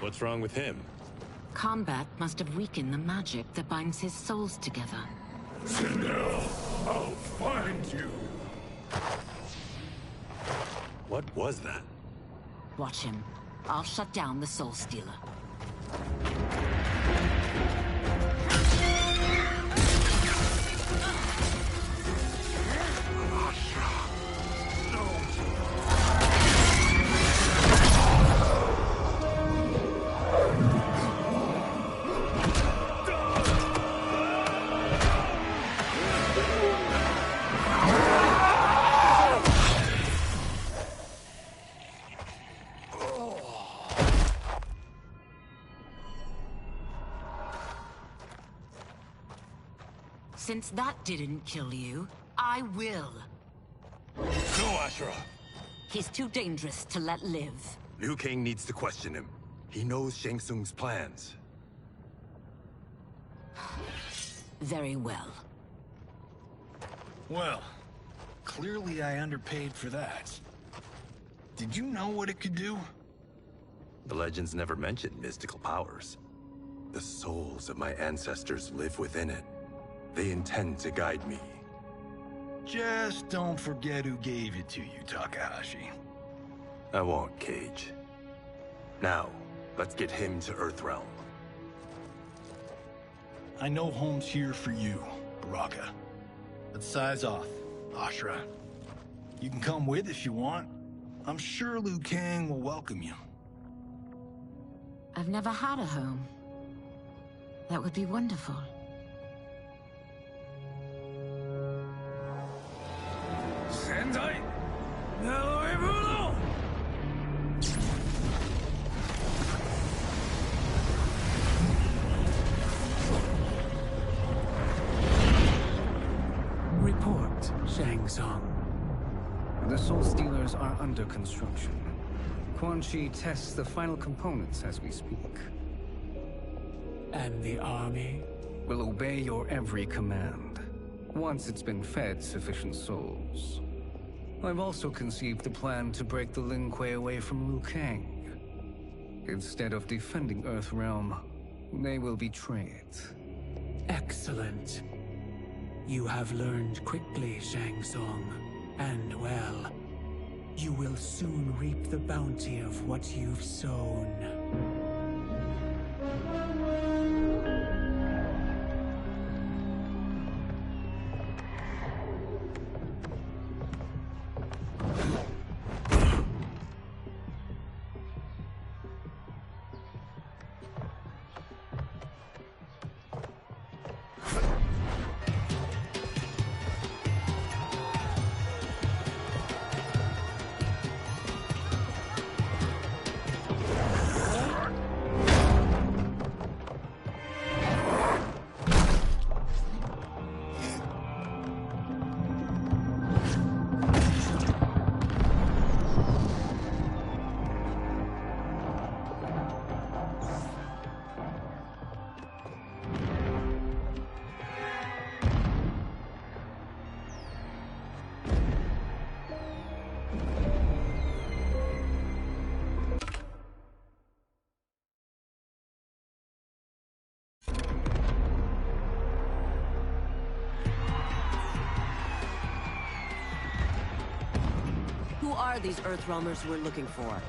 What's wrong with him? Kombat must have weakened the magic that binds his souls together. Sindel, I'll find you. What was that? Watch him. I'll shut down the Soul Stealer. Since that didn't kill you, I will. No, Ashura! He's too dangerous to let live. Liu Kang needs to question him. He knows Shang Tsung's plans. Very well. Well, clearly I underpaid for that. Did you know what it could do? The legends never mentioned mystical powers. The souls of my ancestors live within it. They intend to guide me. Just don't forget who gave it to you, Takahashi. I won't, Cage. Now, let's get him to Earthrealm. I know home's here for you, Baraka. Let's size off, Ashura. You can come with if you want. I'm sure Liu Kang will welcome you. I've never had a home. That would be wonderful. Sendai, Naloibuno! Report, Shang Tsung. The Soul Stealers are under construction. Quan Chi tests the final components as we speak. And the army? Will obey your every command, once it's been fed sufficient souls. I've also conceived a plan to break the Lin Kuei away from Liu Kang. Instead of defending Earthrealm, they will betray it. Excellent. You have learned quickly, Shang Tsung. And well, you will soon reap the bounty of what you've sown. Who are these Earthrealmers we're looking for?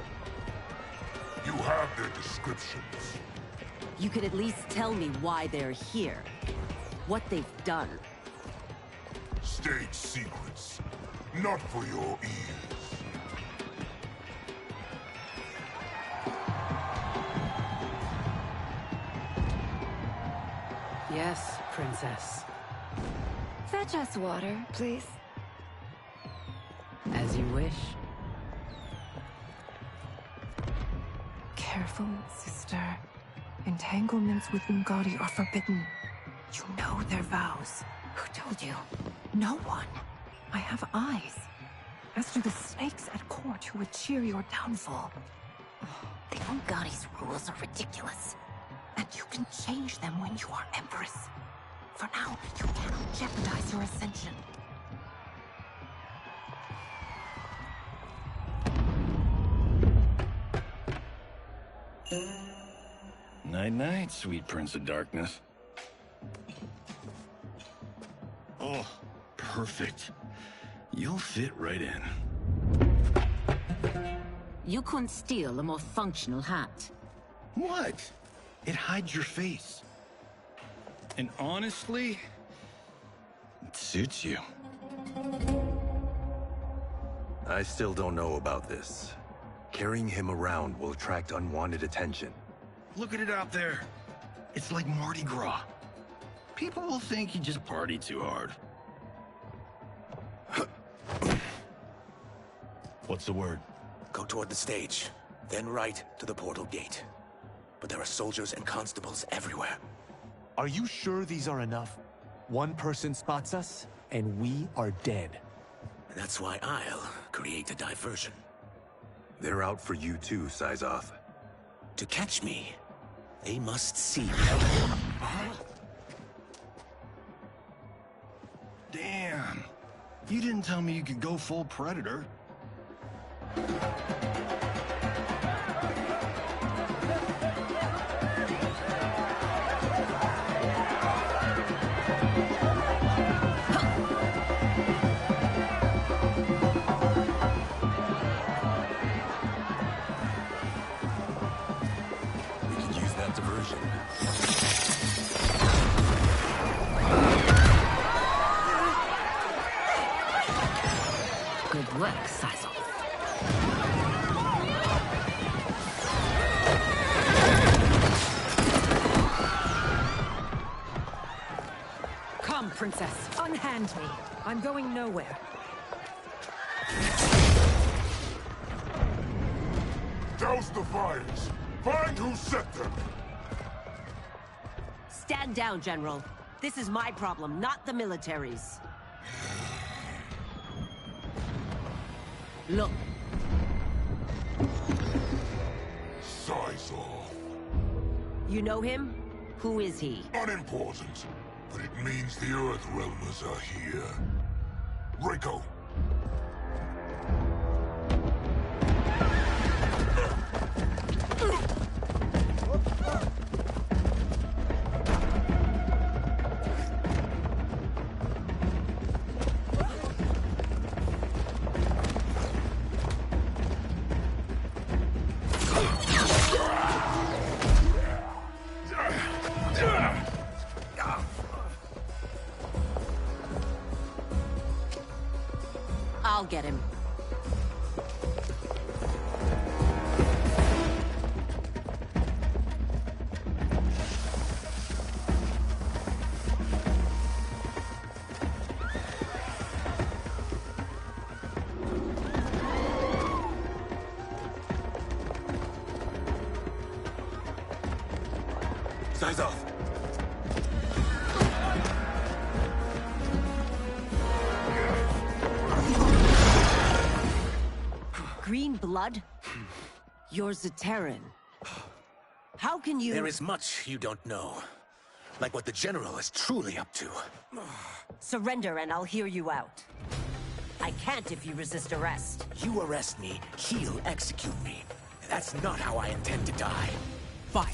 You have their descriptions. You could at least tell me why they're here. What they've done. State secrets. Not for your ears. Yes, Princess. Fetch us water, please. As you wish. Careful, sister. Entanglements with Ungadi are forbidden. You know their vows. Who told you? No one. I have eyes. As do the snakes at court who would cheer your downfall. The Ungadi's rules are ridiculous. And you can change them when you are Empress. For now, you cannot jeopardize your ascension. Night-night, sweet Prince of Darkness. Oh, perfect. You'll fit right in. You couldn't steal a more functional hat. What? It hides your face. And honestly, it suits you. I still don't know about this. Carrying him around will attract unwanted attention. Look at it out there. It's like Mardi Gras. People will think you just party too hard. What's the word? Go toward the stage, then right to the portal gate. But there are soldiers and constables everywhere. Are you sure these are enough? One person spots us, and we are dead. And that's why I'll create a diversion. They're out for you too, Syzoth. To catch me, they must see. Damn. You didn't tell me you could go full Predator. We could use that diversion. Good work, Syzoth. Come, princess. Unhand me. I'm going nowhere. Douse the fires. Find who set them. Stand down, General. This is my problem, not the military's. Look. Syzoth. You know him? Who is he? Unimportant, but it means the Earthrealmers are here. Rico. I'll get him. Syzoth! Green blood? You're Zaterran. How can you— There is much you don't know. Like what the General is truly up to. Surrender and I'll hear you out. I can't if you resist arrest. You arrest me, he'll execute me. That's not how I intend to die. Fight!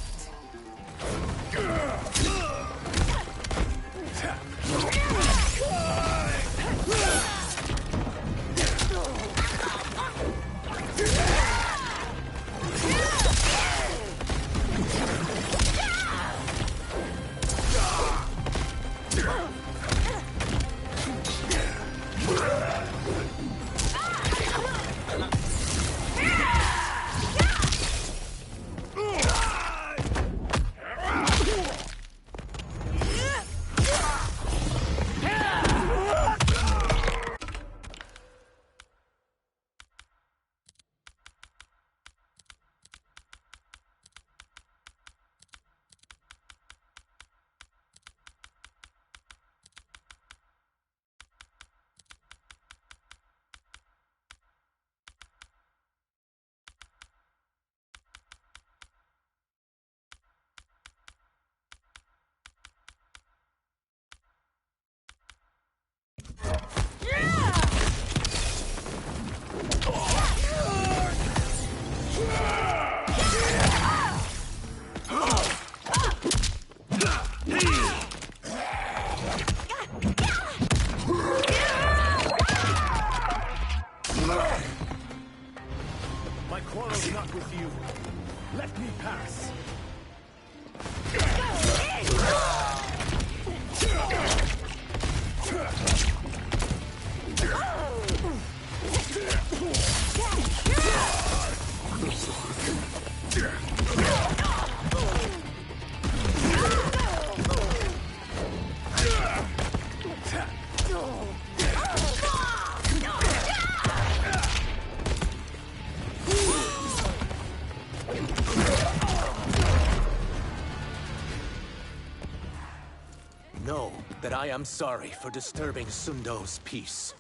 Know that I am sorry for disturbing Sundo's peace.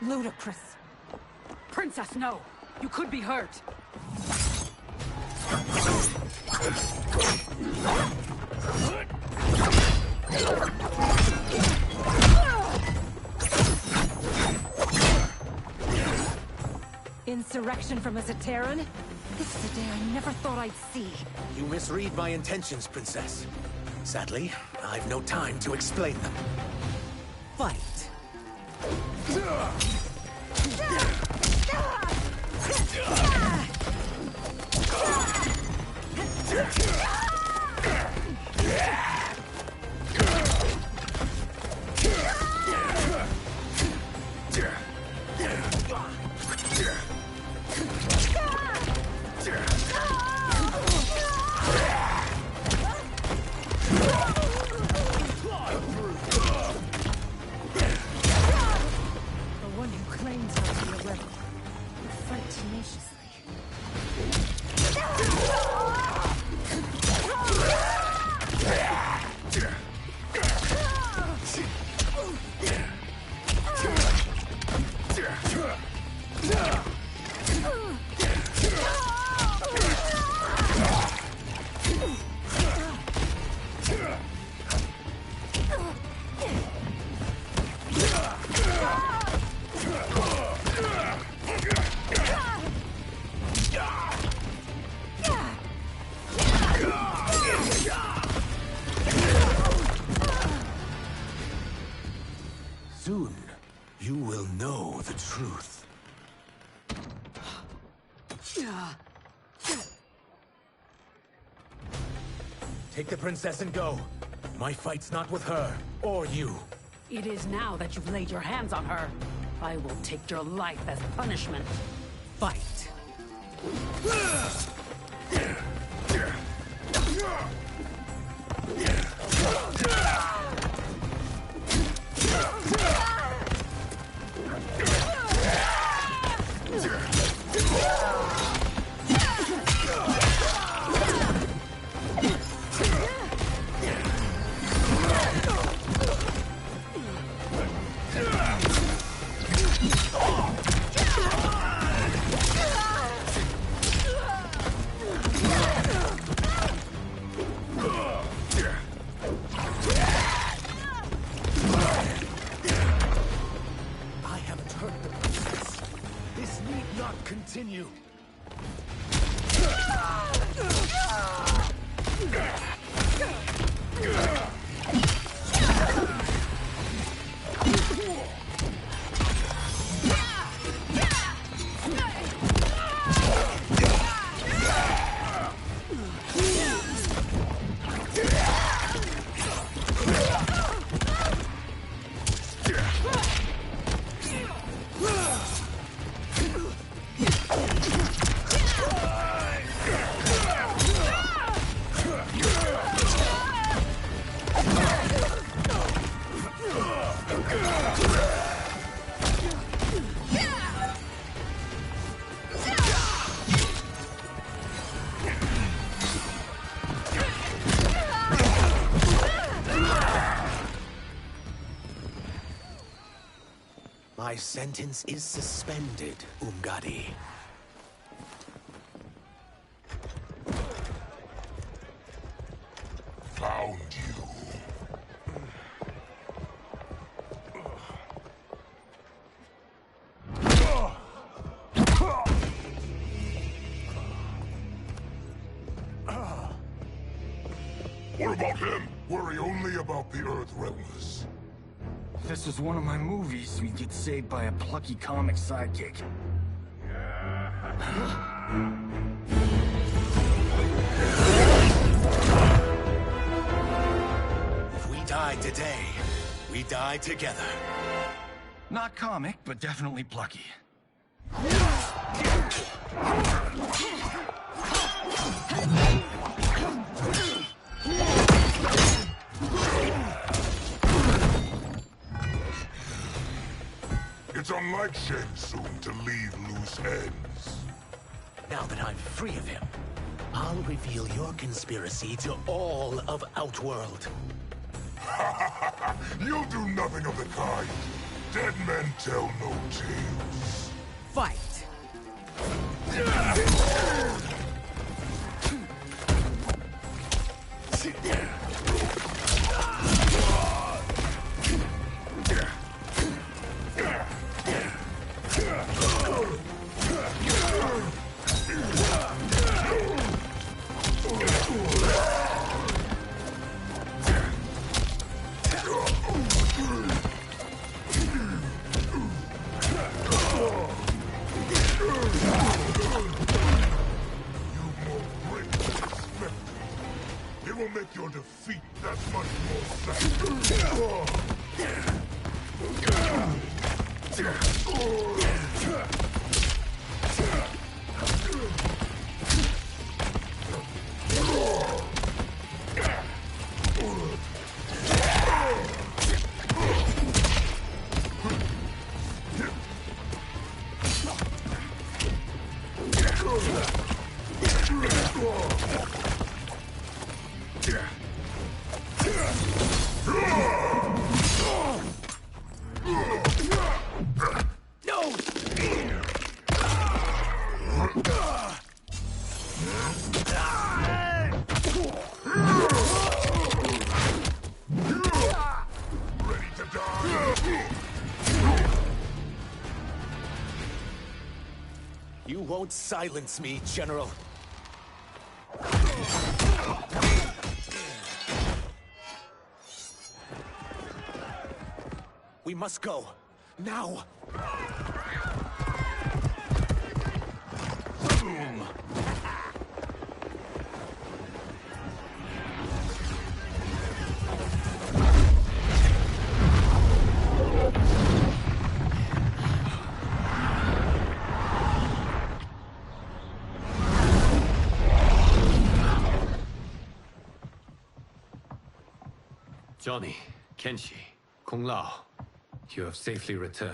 Ludicrous. Princess, no! You could be hurt! Insurrection from a Zaterran? This is a day I never thought I'd see. You misread my intentions, Princess. Sadly, I've no time to explain them. Fight! Soon, you will know the truth. Take the princess and go. My fight's not with her, or you. It is now that you've laid your hands on her. I will take your life as punishment. Fight! Continue. My sentence is suspended, Umgadi. Found you. What about him? Worry only about the Earth Realmers. If this was one of my movies, we'd get saved by a plucky comic sidekick. If we die today, we die together. Not comic, but definitely plucky. It's unlike Shang Tsung to leave loose ends. Now that I'm free of him, I'll reveal your conspiracy to all of Outworld. You'll do nothing of the kind. Dead men tell no tales. Fight! It will make your defeat that much more satisfying. You won't silence me, General. We must go. Now! Johnny, Kenshi, Kung Lao, you have safely returned.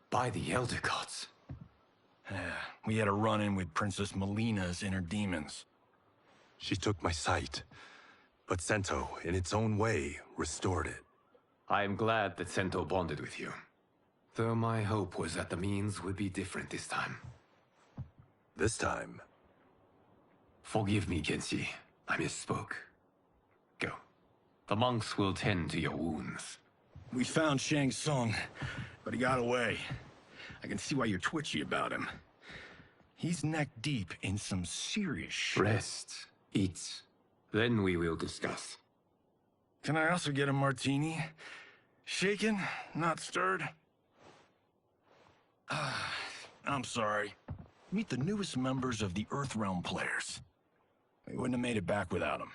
By the Elder Gods. We had a run-in with Princess Melina's inner demons. She took my sight, but Sento, in its own way, restored it. I am glad that Sento bonded with you. Though my hope was that the means would be different this time. This time? Forgive me, Kenshi. I misspoke. Go. The monks will tend to your wounds. We found Shang Tsung, but he got away. I can see why you're twitchy about him. He's neck-deep in some serious shit. Rest. Eat. Then we will discuss. Can I also get a martini? Shaken, not stirred? I'm sorry. Meet the newest members of the Earthrealm players. We wouldn't have made it back without them.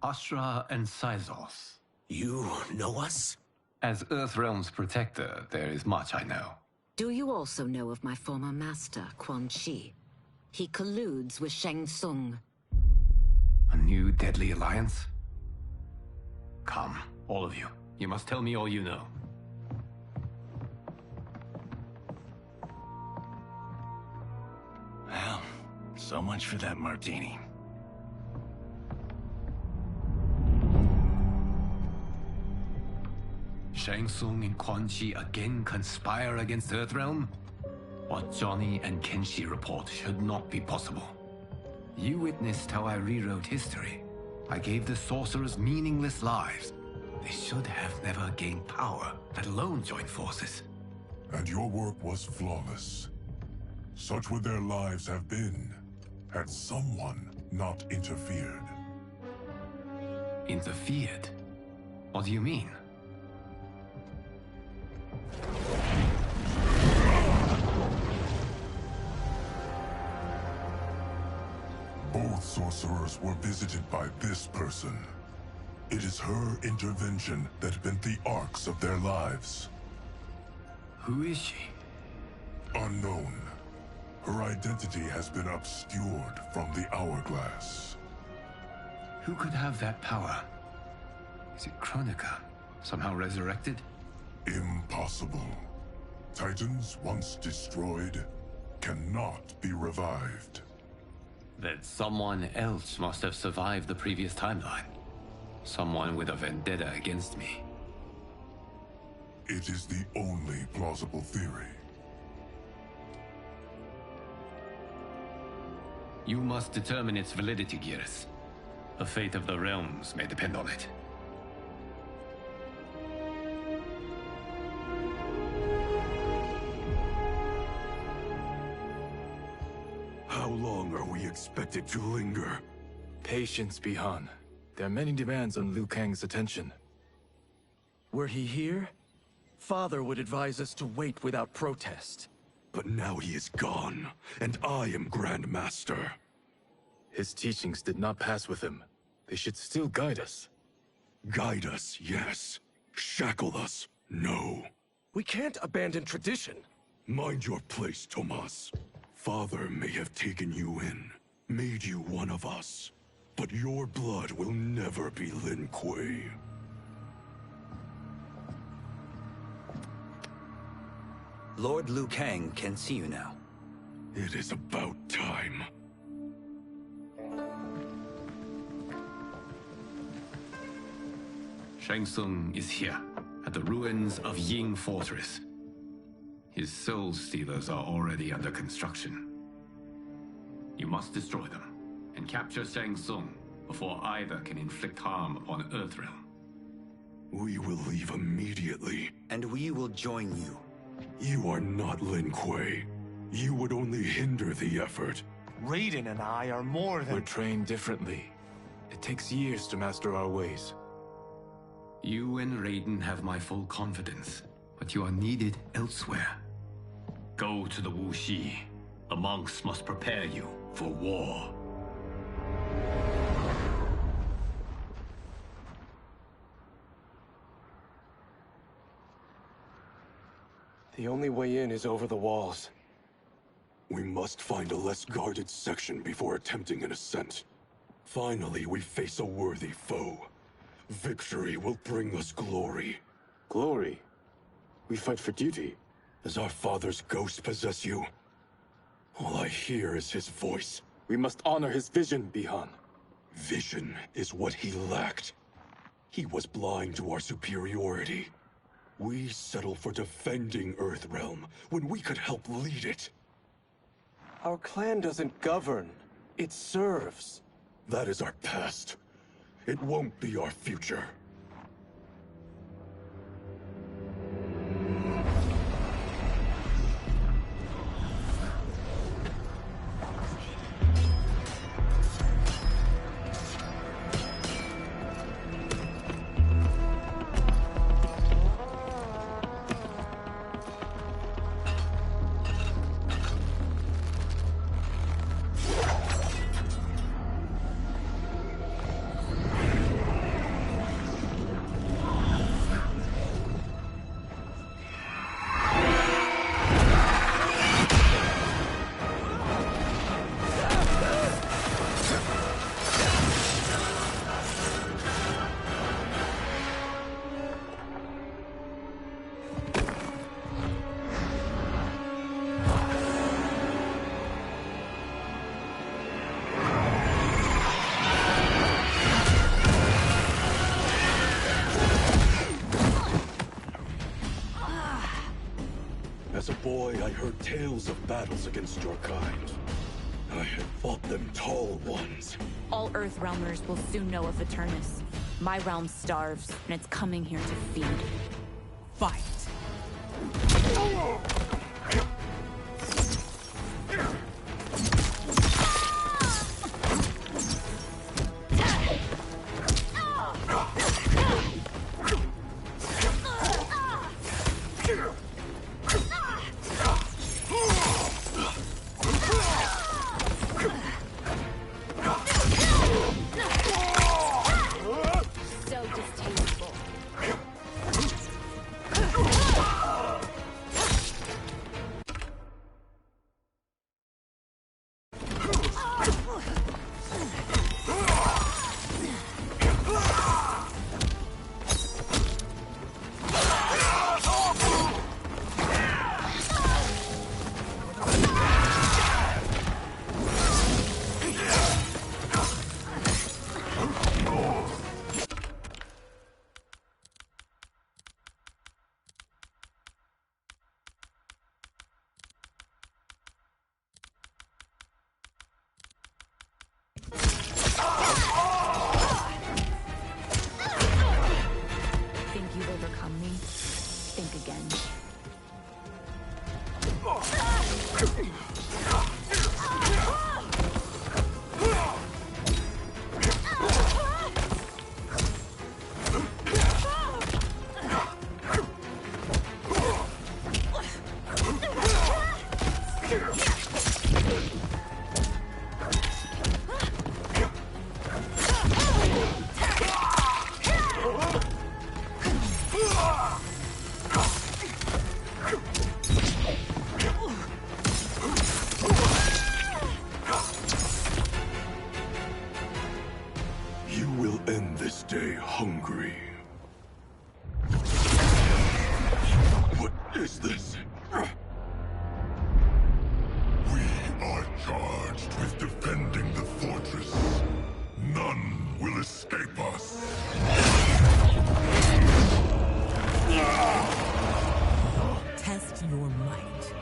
Astra and Syzoth. You know us? As Earthrealm's protector, there is much I know. Do you also know of my former master, Quan Chi? He colludes with Shang Tsung. A new deadly alliance? Come, all of you. You must tell me all you know. Well, so much for that martini. Shang Tsung and Quan Chi again conspire against Earthrealm? What Johnny and Kenshi report should not be possible. You witnessed how I rewrote history. I gave the sorcerers meaningless lives. They should have never gained power, let alone join forces. And your work was flawless. Such would their lives have been, had someone not interfered. Interfered? What do you mean? Both sorcerers were visited by this person. It is her intervention that bent the arcs of their lives. Who is she? Unknown. Her identity has been obscured from the hourglass. Who could have that power? Is it Kronika? Somehow resurrected? Impossible. Titans once destroyed, cannot be revived. Then someone else must have survived the previous timeline. Someone with a vendetta against me. It is the only plausible theory. You must determine its validity, Geras. The fate of the realms may depend on it. How long are we expected to linger? Patience, Bihan. There are many demands on Liu Kang's attention. Were he here, Father would advise us to wait without protest. But now he is gone, and I am Grand Master. His teachings did not pass with him. They should still guide us. Guide us, yes. Shackle us, no. We can't abandon tradition. Mind your place, Tomas. Father may have taken you in, made you one of us. But your blood will never be Lin Kuei. Lord Liu Kang can see you now. It is about time. Shang Tsung is here, at the ruins of Ying Fortress. His Soul Stealers are already under construction. You must destroy them, and capture Shang Tsung before either can inflict harm upon Earthrealm. We will leave immediately. And we will join you. You are not Lin Kuei. You would only hinder the effort. Raiden and I are more than... We're trained differently. It takes years to master our ways. You and Raiden have my full confidence, but you are needed elsewhere. Go to the Wuxi. The monks must prepare you for war. The only way in is over the walls. We must find a less guarded section before attempting an ascent. Finally, we face a worthy foe. Victory will bring us glory. Glory? We fight for duty. Does our father's ghost possess you? All I hear is his voice. We must honor his vision, Bihan. Vision is what he lacked. He was blind to our superiority. We settle for defending Earthrealm when we could help lead it. Our clan doesn't govern. It serves. That is our past. It won't be our future. As a boy, I heard tales of battles against your kind. I had fought them tall ones. All Earthrealmers will soon know of Eternus. My realm starves, and it's coming here to feed. Fight! stay hungry. What is this? We are charged with defending the fortress. None will escape us. Test your might.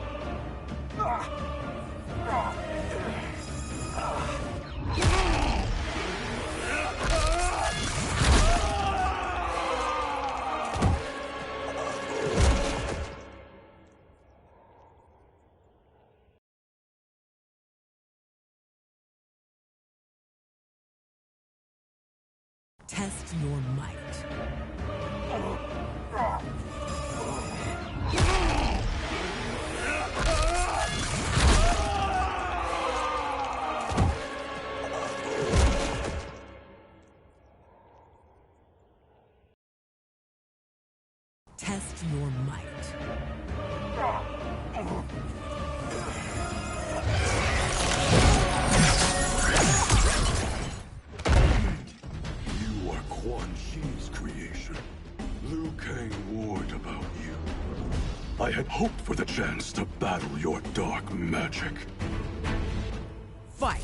Test your might. Test your might. You are Quan Chi's creation. Liu Kang warned about you. I had hoped for the chance to battle your dark magic. Fight!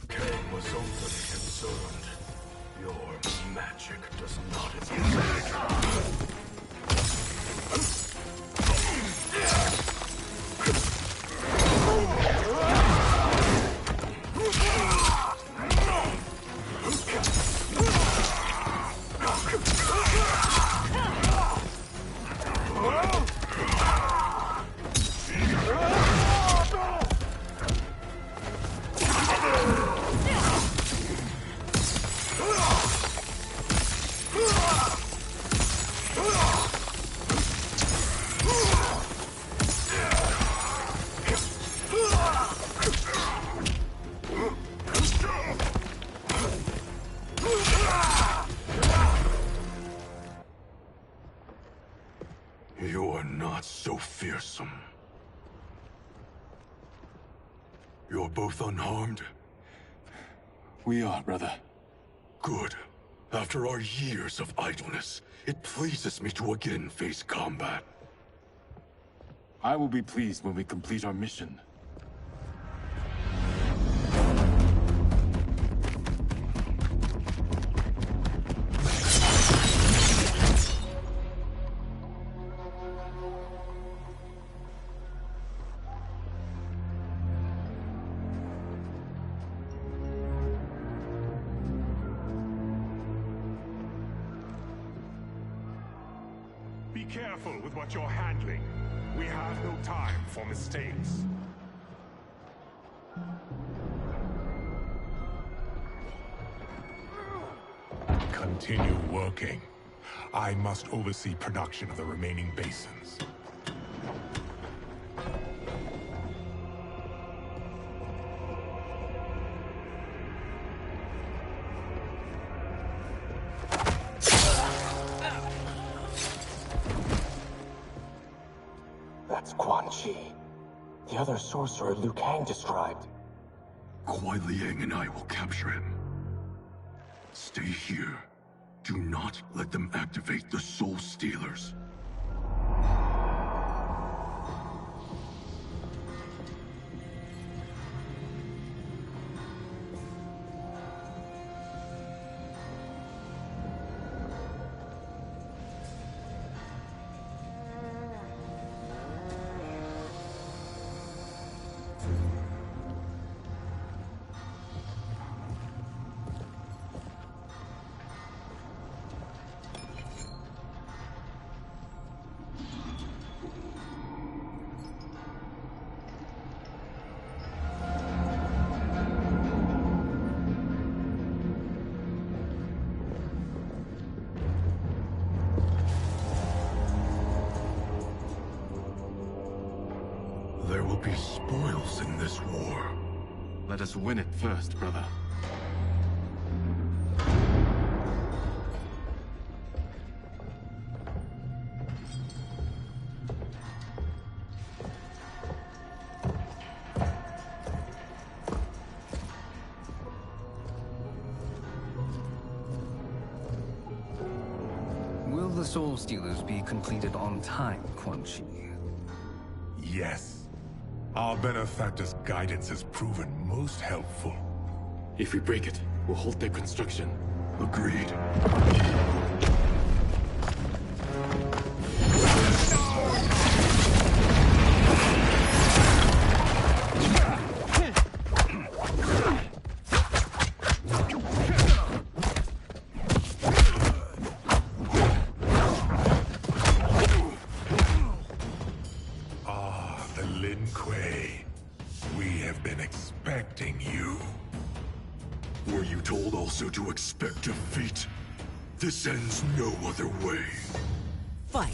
Kang was overly concerned. Your magic does not exist. You are not so fearsome. You're both unharmed? We are, brother. Good. After our years of idleness, it pleases me to again face combat. I will be pleased when we complete our mission. Be careful with what you're handling. We have no time for mistakes. Continue working. I must oversee production of the remaining basins. That's Quan Chi. The other sorcerer Liu Kang described. Kuai Liang and I will capture him. Stay here. Do not let them activate the Soul Stealers. this war. Let us win it first, brother. Will the Soul Stealers be completed on time, Quan Chi? Yes. Our benefactor's guidance has proven most helpful. If we break it, we'll halt their construction. Agreed. To expect defeat. This ends no other way. Fight.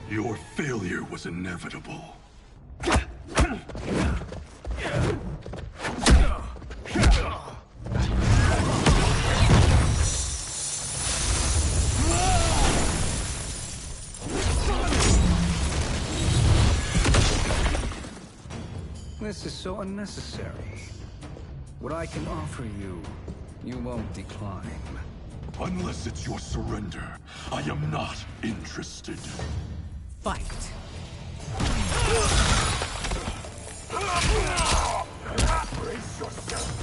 Your failure was inevitable. This is so unnecessary. What I can offer you, you won't decline. Unless it's your surrender, I am not interested. Fight. Brace yourself.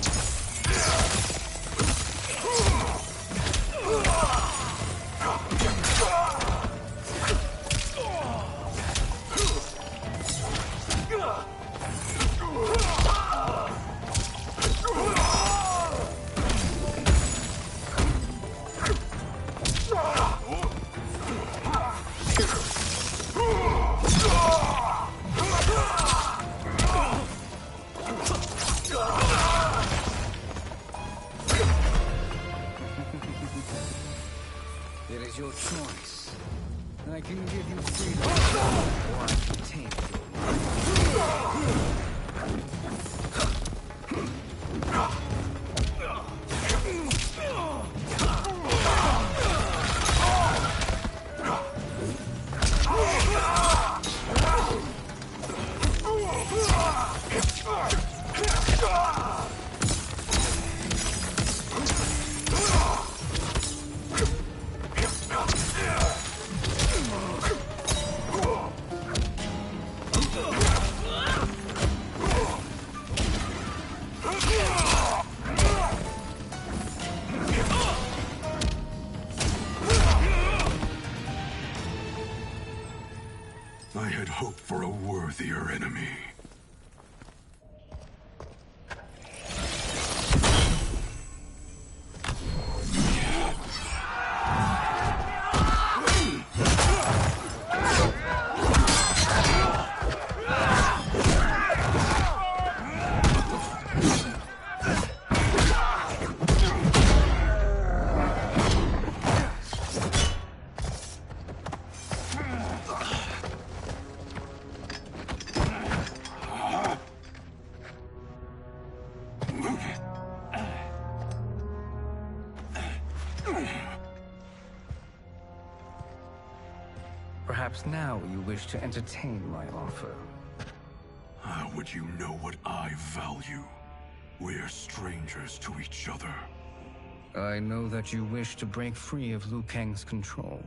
It is your choice. I can give you freedom, or I can take your life. I had hoped for a worthier enemy. Perhaps now you wish to entertain my offer. How would you know what I value? We're strangers to each other. I know that you wish to break free of Liu Kang's control,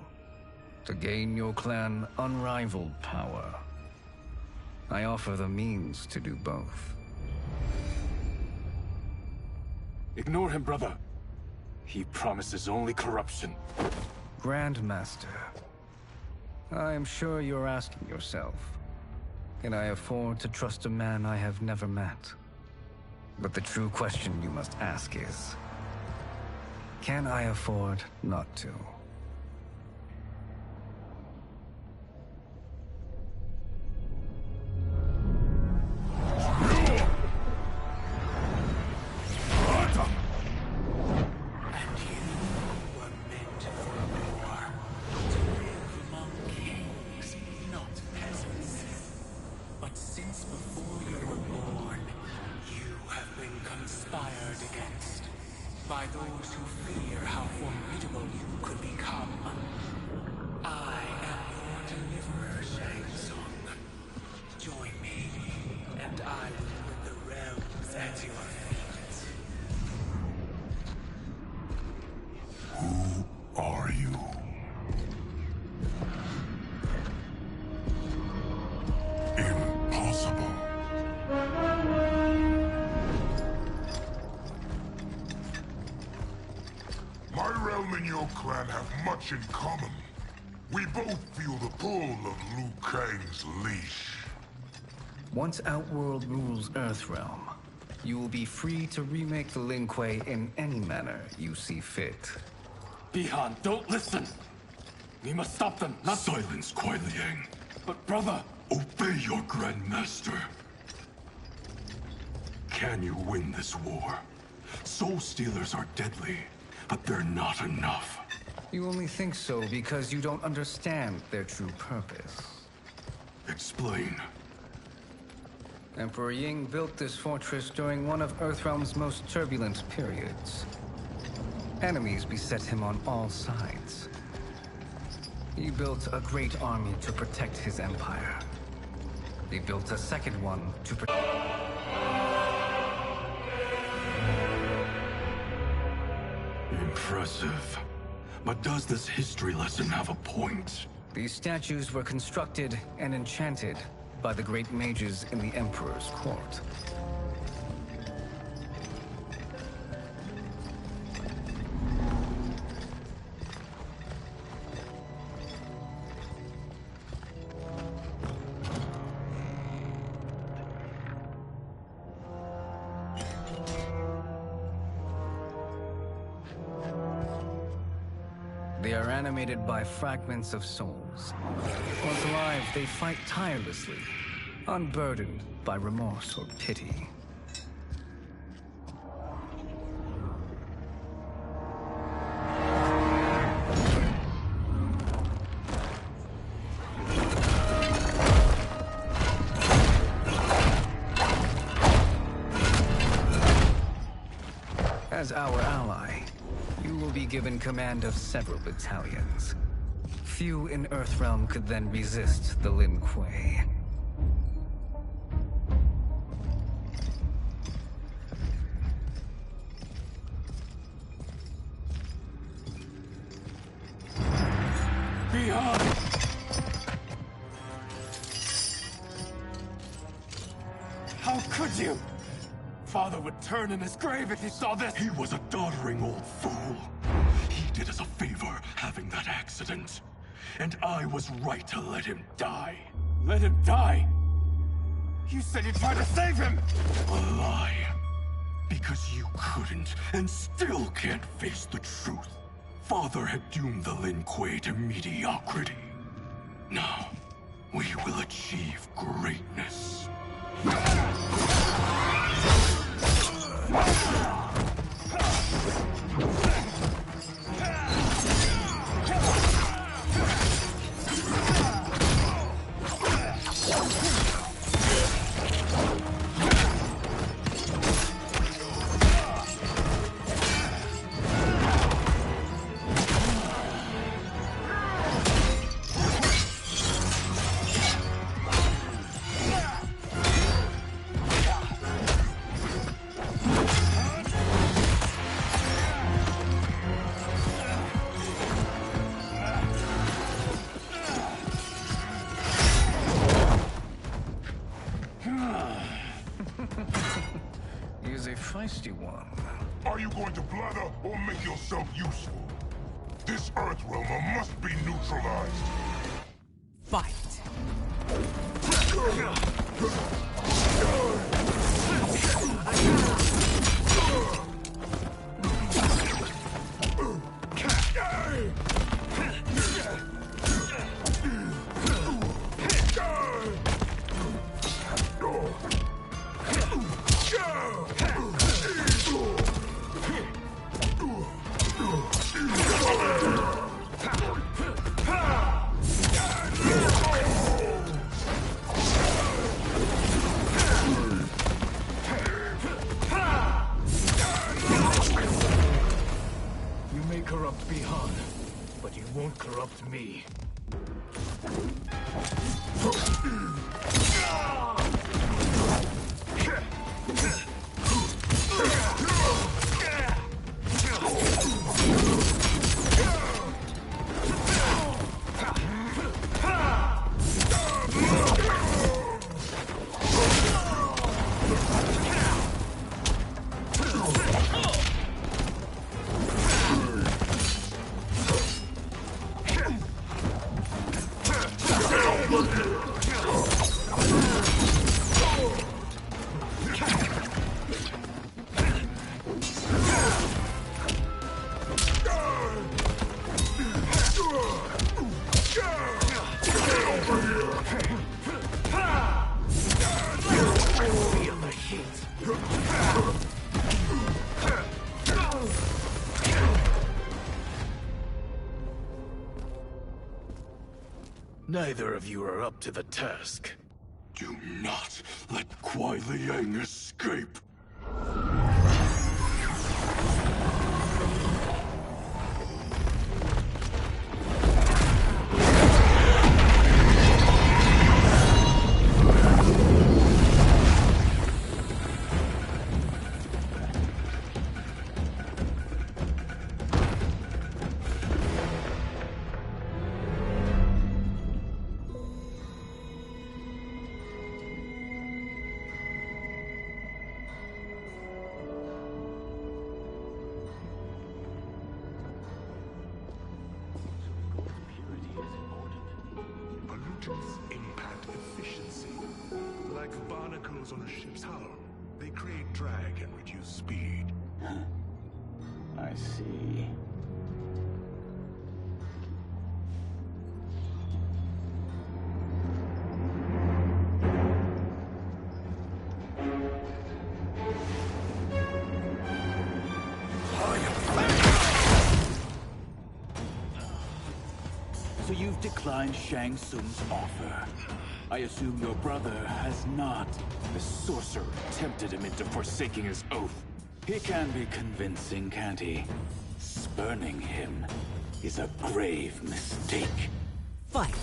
to gain your clan unrivaled power. I offer the means to do both. Ignore him, brother. He promises only corruption. Grandmaster, I am sure you're asking yourself, can I afford to trust a man I have never met? But the true question you must ask is, can I afford not to? By those who fear how formidable you could become. I am your deliverer, Shang Tsung. Join me, and I will put the realms at your feet. Who are you? Impossible. My realm and your clan have much in common. We both feel the pull of Liu Kang's leash. Once Outworld rules Earthrealm, you will be free to remake the Lin Kuei in any manner you see fit. Bihan, don't listen! We must stop them, not— Silence, Kuai Liang. But brother— Obey your Grandmaster. Can you win this war? Soul Stealers are deadly, but they're not enough. You only think so because you don't understand their true purpose. Explain. Emperor Ying built this fortress during one of Earthrealm's most turbulent periods. Enemies beset him on all sides. He built a great army to protect his empire. He built a second one to protect... Impressive. But does this history lesson have a point? These statues were constructed and enchanted by the great mages in the Emperor's court. They are animated by fragments of souls. Once alive, they fight tirelessly, unburdened by remorse or pity. As our ally, you will be given command of several battalions. Few in Earthrealm could then resist the Lin Kuei. Beyond! How could you? Father would turn in his grave if he saw this! He was a doddering old fool. He did us a favor having that accident. And I was right to let him die. Let him die? You said you tried to save him! A lie. Because you couldn't, and still can't face the truth. Father had doomed the Lin Kuei to mediocrity. Now, we will achieve greatness. nasty one. Are you going to blather or make yourself useful? This Earthrealmer must be neutralized. Fight! You may corrupt Bihan, but you won't corrupt me. Neither of you are up to the task. Do not let Kuai Liang escape. Pollutants impact efficiency. Like barnacles on a ship's hull, they create drag and reduce speed. I see. So you've declined Shang Tsung's offer. I assume your brother has not. The sorcerer tempted him into forsaking his oath. He can be convincing, can't he? Spurning him is a grave mistake. Fight!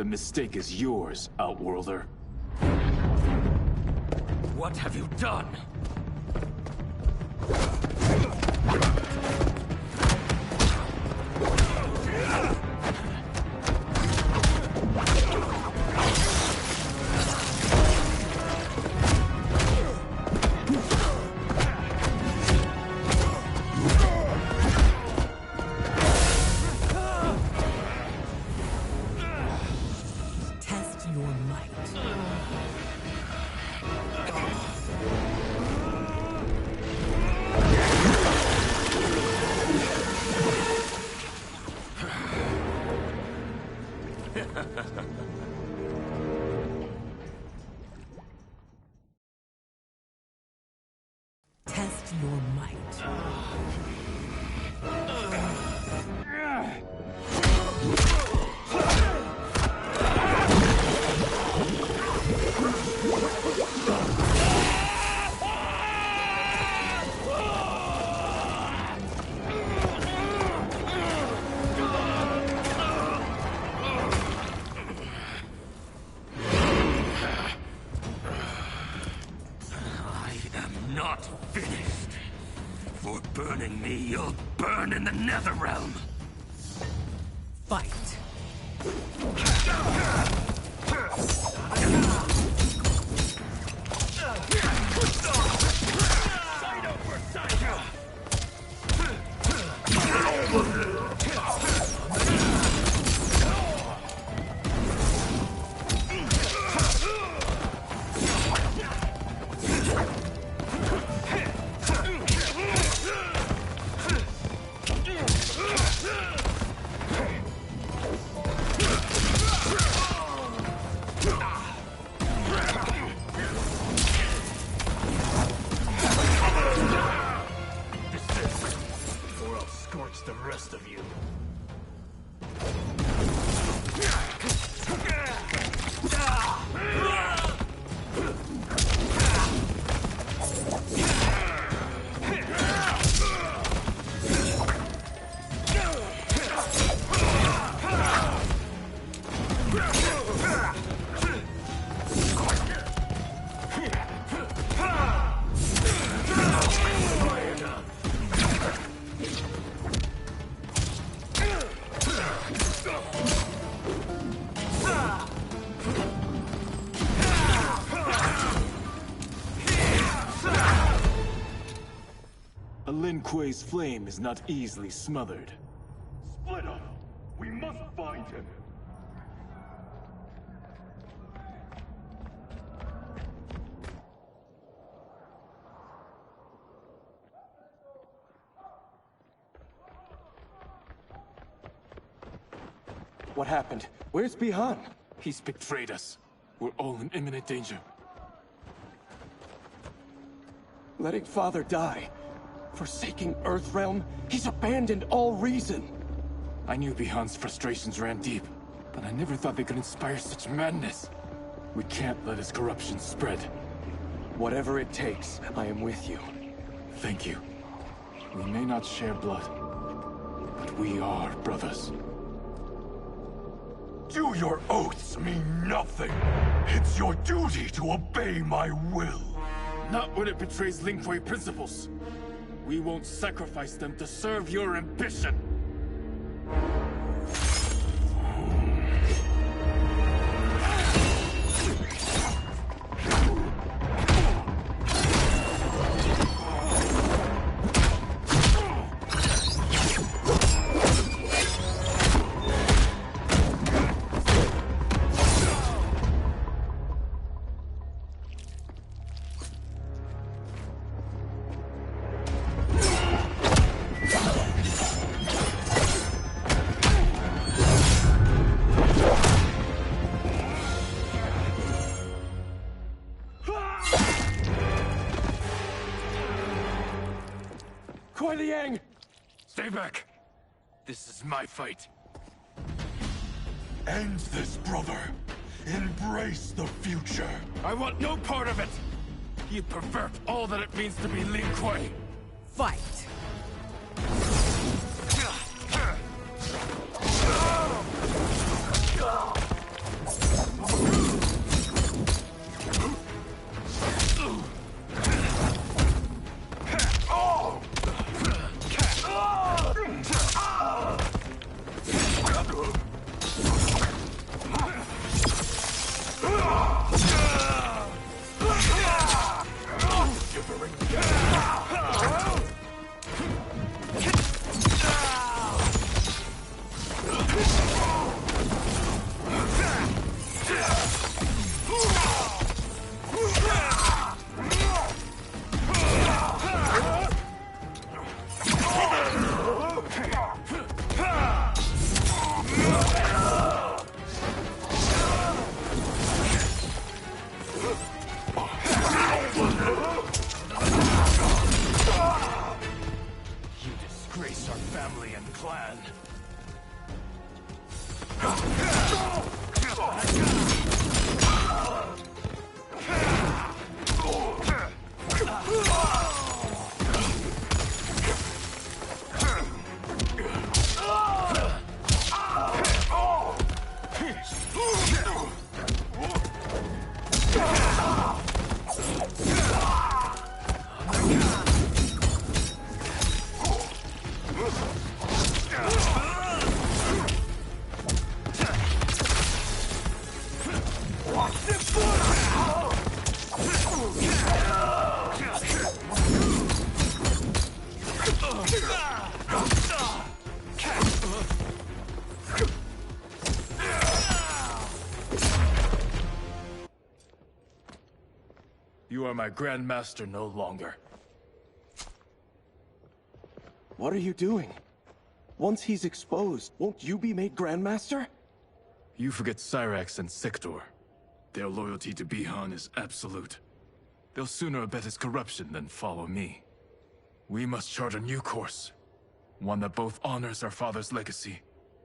The mistake is yours, Outworlder. What have you done? Test your might. Test your might. Not finished. For burning me, you'll burn in the Netherrealm. Fight. Or I'll scorch the rest of you. A Lin Kuei's flame is not easily smothered. Split up! We must find him! What happened? Where's Bihan? He's betrayed us. We're all in imminent danger. Letting Father die. Forsaking Earthrealm, he's abandoned all reason. I knew Bihan's frustrations ran deep, but I never thought they could inspire such madness. We can't let his corruption spread. Whatever it takes, I am with you. Thank you. We may not share blood, but we are brothers. Do your oaths mean nothing? It's your duty to obey my will. Not when it betrays Lin Kuei principles. We won't sacrifice them to serve your ambition. Stay back! This is my fight. End this, brother. Embrace the future. I want no part of it! You pervert all that it means to be Lin Kuei! Fight! are my Grand Master no longer. What are you doing? Once he's exposed, won't you be made Grandmaster? You forget Cyrax and Sector. Their loyalty to Bihan is absolute. They'll sooner abet his corruption than follow me. We must chart a new course. One that both honors our father's legacy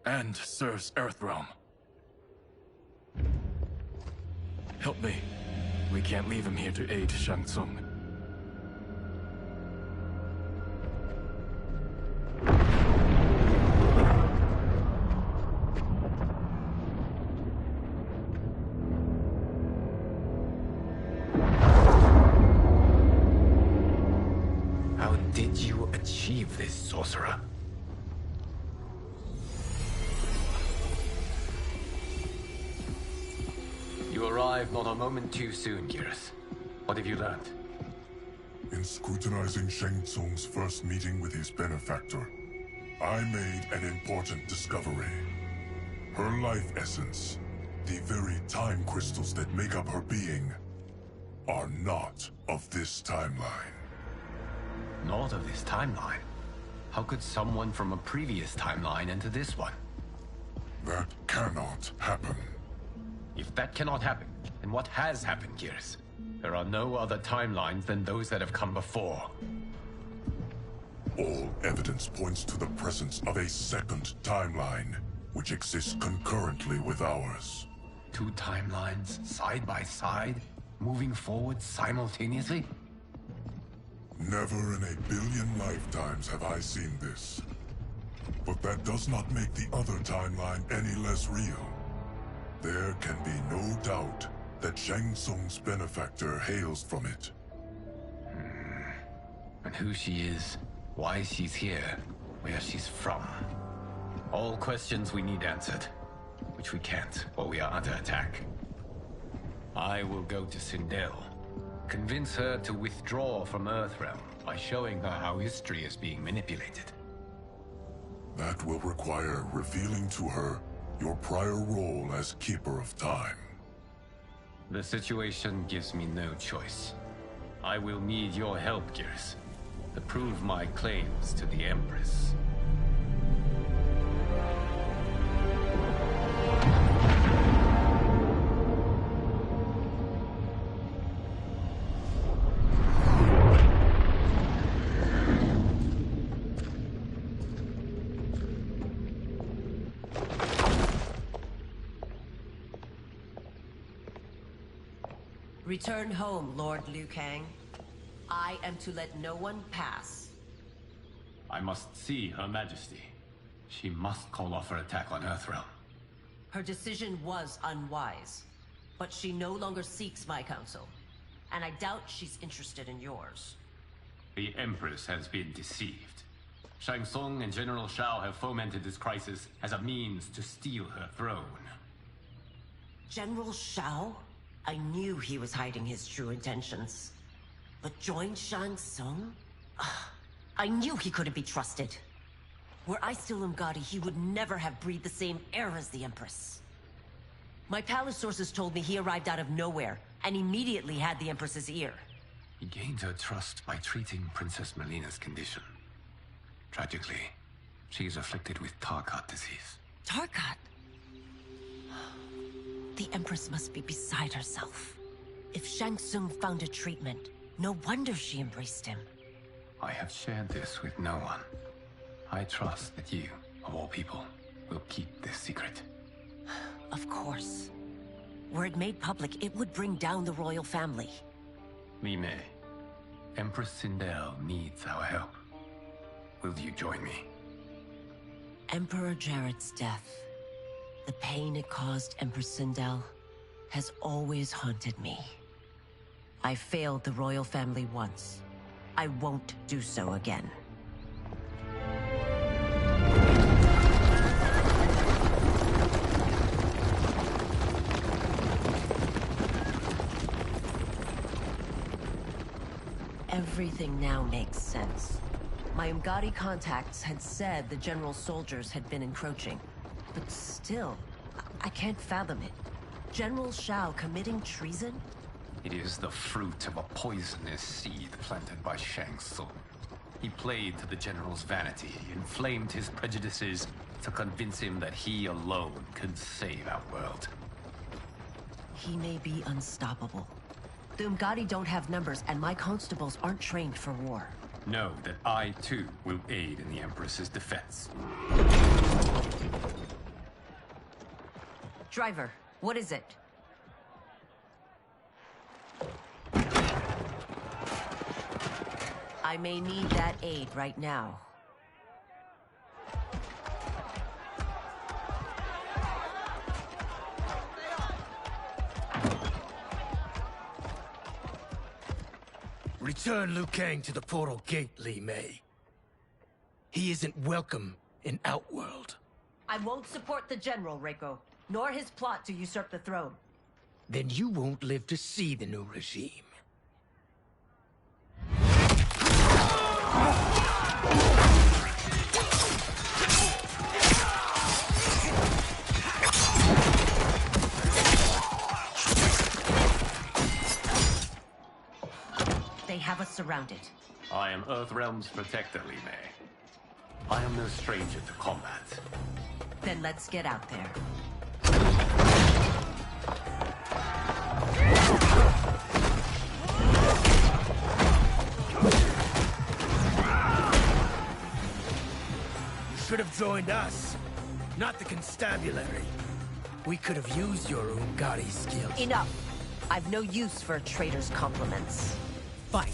and serves Earthrealm. Help me. We can't leave him here to aid Shang Tsung. How did you achieve this, sorcerer? You arrived not a moment too soon, Geras. What have you learned? In scrutinizing Shang Tsung's first meeting with his benefactor, I made an important discovery. Her life essence, the very time crystals that make up her being, are not of this timeline. Not of this timeline? How could someone from a previous timeline enter this one? That cannot happen. If that cannot happen, then what has happened, Geras? There are no other timelines than those that have come before. All evidence points to the presence of a second timeline, which exists concurrently with ours. Two timelines, side by side, moving forward simultaneously? Never in a billion lifetimes have I seen this. But that does not make the other timeline any less real. There can be no doubt that Shang Tsung's benefactor hails from it. And who she is, why she's here, where she's from. All questions we need answered, which we can't while we are under attack. I will go to Sindel, convince her to withdraw from Earthrealm by showing her how history is being manipulated. That will require revealing to her your prior role as Keeper of Time. The situation gives me no choice. I will need your help, Geras, to prove my claims to the Empress. Return home, Lord Liu Kang. I am to let no one pass. I must see Her Majesty. She must call off her attack on Earthrealm. Her decision was unwise, but she no longer seeks my counsel, and I doubt she's interested in yours. The Empress has been deceived. Shang Tsung and General Shao have fomented this crisis as a means to steal her throne. General Shao? I knew he was hiding his true intentions. But join Shang Tsung? I knew he couldn't be trusted. Were I still Umgadi, he would never have breathed the same air as the Empress. My palace sources told me he arrived out of nowhere, and immediately had the Empress's ear. He gained her trust by treating Princess Melina's condition. Tragically, she is afflicted with Tarkat disease. Tarkat? The Empress must be beside herself. If Shang Tsung found a treatment, no wonder she embraced him. I have shared this with no one. I trust that you, of all people, will keep this secret. Of course. Were it made public, it would bring down the royal family. Li Mei, Empress Sindel needs our help. Will you join me? Emperor Jarrett's death, the pain it caused Empress Sindel, has always haunted me. I failed the royal family once. I won't do so again. Everything now makes sense. My Umgadi contacts had said the general soldiers had been encroaching. But still, I can't fathom it. General Shao committing treason? It is the fruit of a poisonous seed planted by Shang Tsung. He played to the General's vanity, inflamed his prejudices to convince him that he alone could save our world. He may be unstoppable. The Umgadi don't have numbers, and my constables aren't trained for war. Know that I, too, will aid in the Empress's defense. Driver, what is it? I may need that aid right now. Return Liu Kang to the portal gate, Li Mei. He isn't welcome in Outworld. I won't support the General, Reiko, nor his plot to usurp the throne. Then you won't live to see the new regime. They have us surrounded. I am Earthrealm's protector, Li Mei. I am no stranger to combat. Then let's get out there. You should have joined us, not the constabulary. We could have used your Umgadi skills. Enough! I've no use for a traitor's compliments. Fight.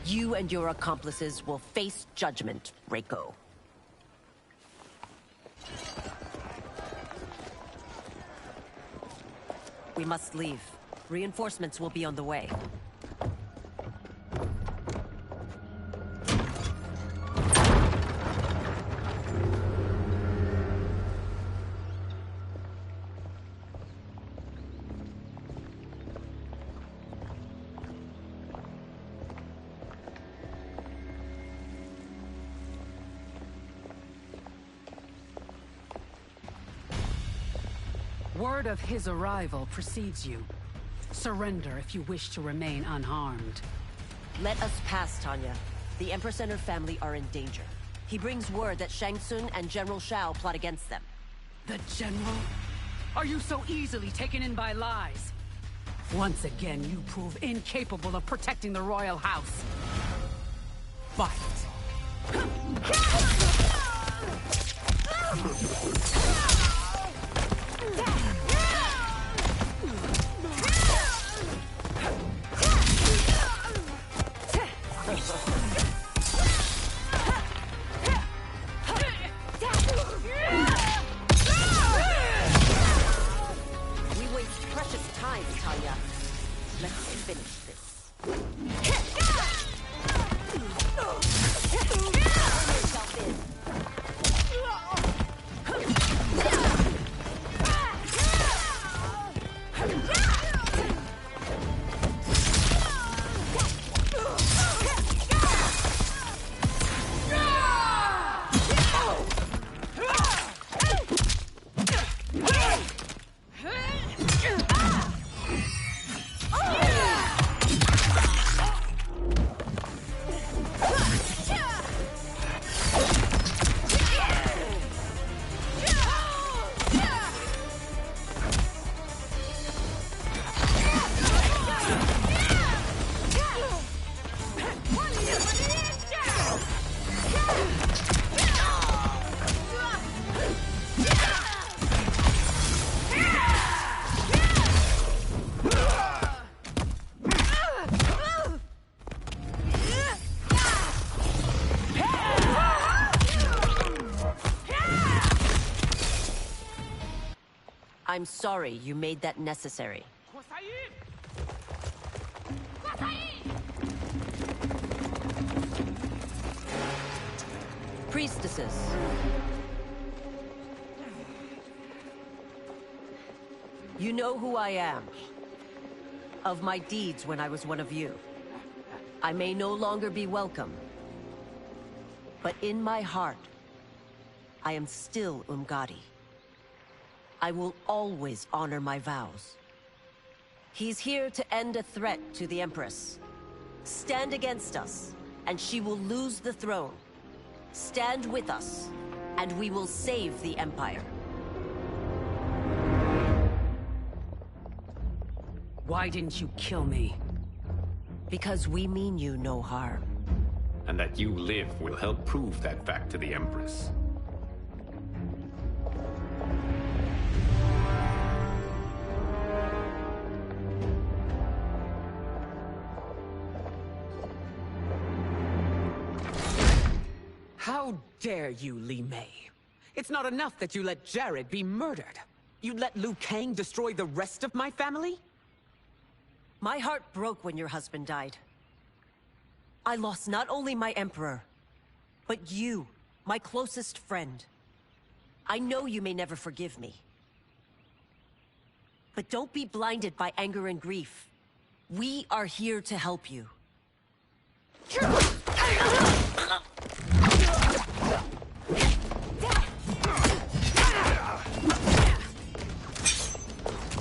You and your accomplices will face judgment, Reiko. We must leave. Reinforcements will be on the way. Word of his arrival precedes you. Surrender if you wish to remain unharmed. Let us pass, Tanya. The Empress and her family are in danger. He brings word that Shang Tsung and General Shao plot against them. The General? Are you so easily taken in by lies? Once again, you prove incapable of protecting the royal house. Fight! I'm sorry you made that necessary. Priestesses. You know who I am. Of my deeds when I was one of you. I may no longer be welcome. But in my heart, I am still Umgadi. I will always honor my vows. He's here to end a threat to the Empress. Stand against us, and she will lose the throne. Stand with us, and we will save the Empire. Why didn't you kill me? Because we mean you no harm. And that you live will help prove that fact to the Empress. How dare you, Li Mei? It's not enough that you let Jared be murdered. You'd let Liu Kang destroy the rest of my family? My heart broke when your husband died. I lost not only my emperor, but you, my closest friend. I know you may never forgive me. But don't be blinded by anger and grief. We are here to help you.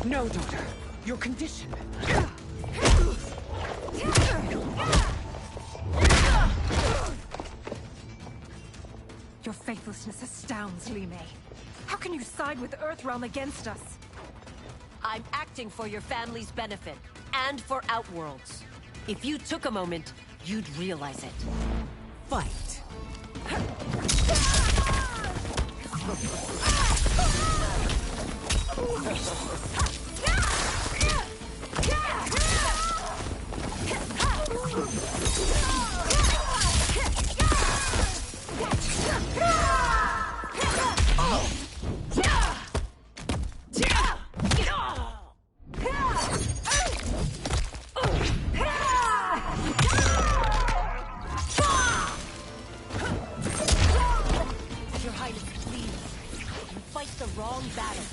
No, daughter. Your condition. Your faithlessness astounds, Li Mei. How can you side with Earthrealm against us? I'm acting for your family's benefit, and for Outworlds. If you took a moment, you'd realize it. Fight. Your Highness, please. You fight the wrong battle.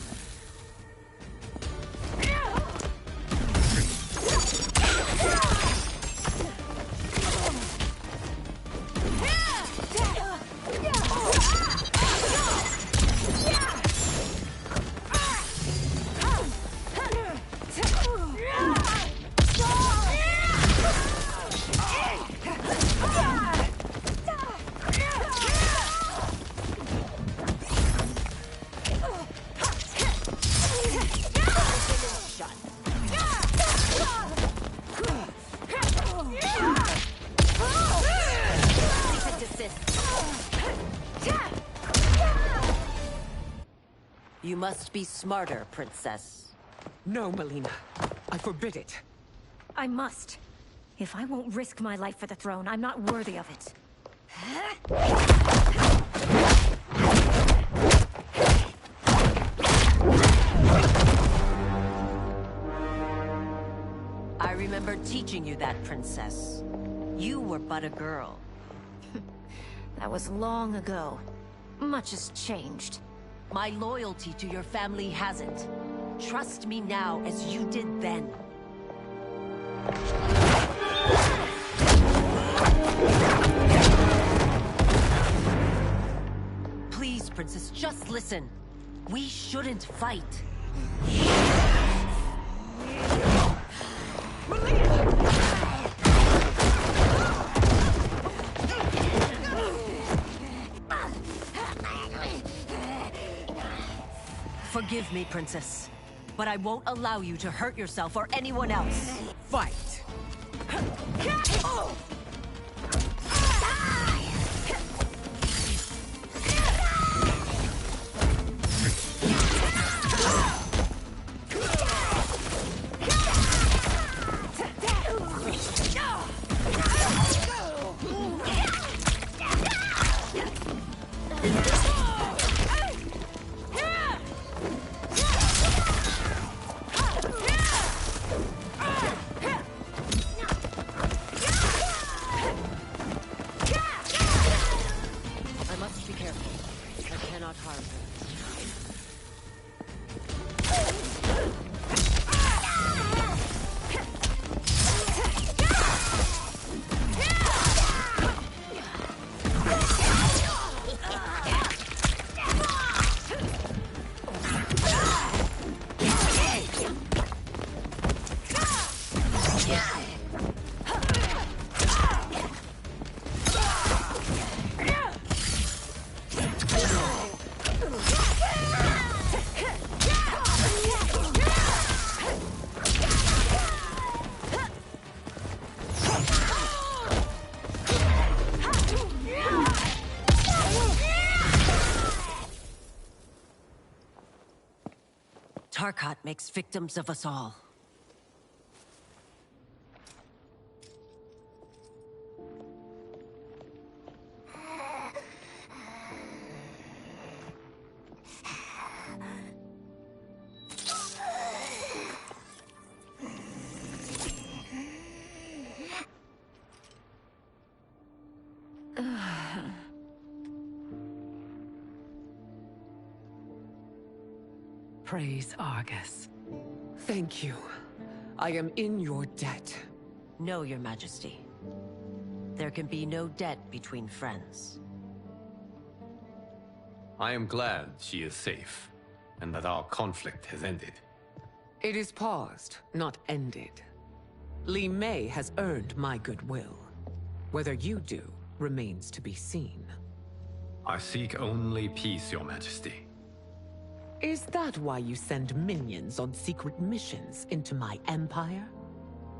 You must be smarter, Princess. No, Melina. I forbid it. I must. If I won't risk my life for the throne, I'm not worthy of it. I remember teaching you that, Princess. You were but a girl. That was long ago. Much has changed. My loyalty to your family hasn't. Trust me now as you did then. Please, Princess, just listen. We shouldn't fight. Forgive me, Princess, but I won't allow you to hurt yourself or anyone else. Fight! Tarkat makes victims of us all. Praise Argus. Thank you. I am in your debt. No, Your Majesty. There can be no debt between friends. I am glad she is safe, and that our conflict has ended. It is paused, not ended. Li Mei has earned my goodwill. Whether you do remains to be seen. I seek only peace, Your Majesty. Is that why you send minions on secret missions into my empire?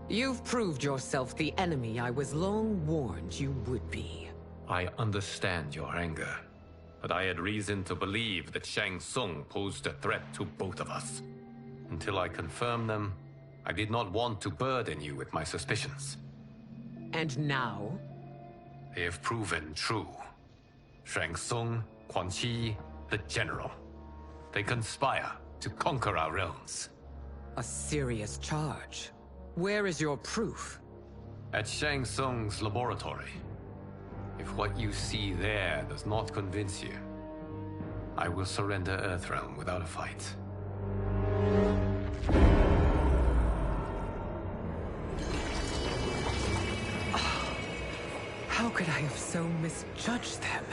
You've proved yourself the enemy I was long warned you would be. I understand your anger, but I had reason to believe that Shang Tsung posed a threat to both of us. Until I confirmed them, I did not want to burden you with my suspicions. And now? They have proven true. Shang Tsung, Quan Chi, the General. They conspire to conquer our realms. A serious charge. Where is your proof? At Shang Tsung's laboratory. If what you see there does not convince you, I will surrender Earthrealm without a fight. How could I have so misjudged them?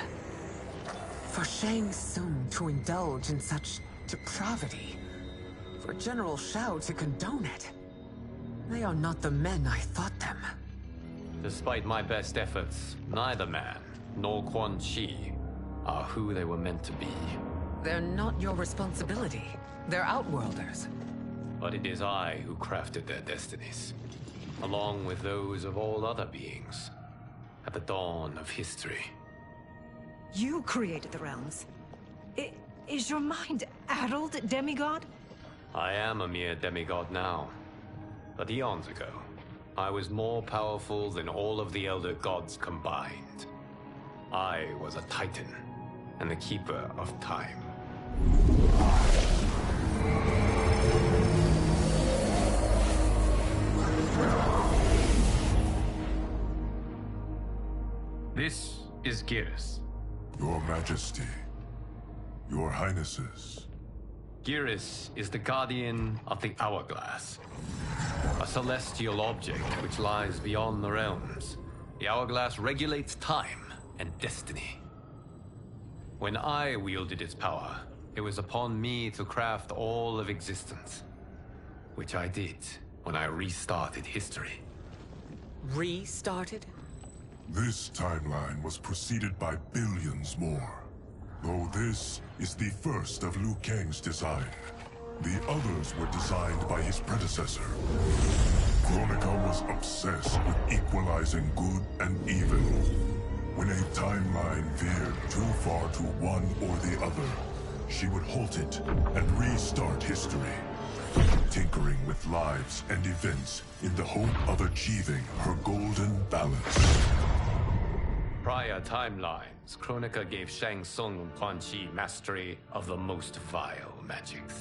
For Shang Tsung to indulge in such depravity, for General Shao to condone it, they are not the men I thought them. Despite my best efforts, neither man nor Quan Chi are who they were meant to be. They're not your responsibility. They're Outworlders. But it is I who crafted their destinies, along with those of all other beings, at the dawn of history. You created the realms. Is your mind addled, demigod? I am a mere demigod now. But eons ago, I was more powerful than all of the Elder Gods combined. I was a Titan, and the Keeper of Time. This is Geras. Your Majesty. Your Highnesses. Geras is the guardian of the Hourglass. A celestial object which lies beyond the realms. The Hourglass regulates time and destiny. When I wielded its power, it was upon me to craft all of existence. Which I did when I restarted history. Restarted? This timeline was preceded by billions more. Though this is the first of Liu Kang's design. The others were designed by his predecessor. Kronika was obsessed with equalizing good and evil. When a timeline veered too far to one or the other, she would halt it and restart history, tinkering with lives and events in the hope of achieving her golden balance. Prior timelines, Kronika gave Shang Tsung and Quan Chi mastery of the most vile magics.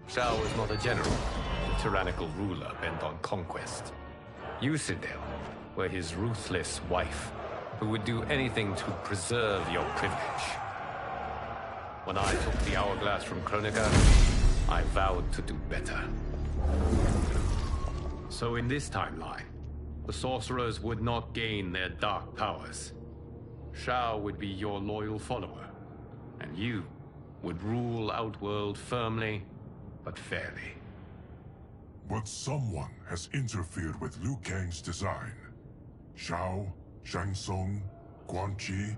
Shao was not a general, a tyrannical ruler bent on conquest. You, Citadel, were his ruthless wife, who would do anything to preserve your privilege. When I took the Hourglass from Kronika, I vowed to do better. So in this timeline, the sorcerers would not gain their dark powers. Shao would be your loyal follower, and you would rule Outworld firmly, but fairly. But someone has interfered with Liu Kang's design. Shao, Shang Tsung, Quan Chi,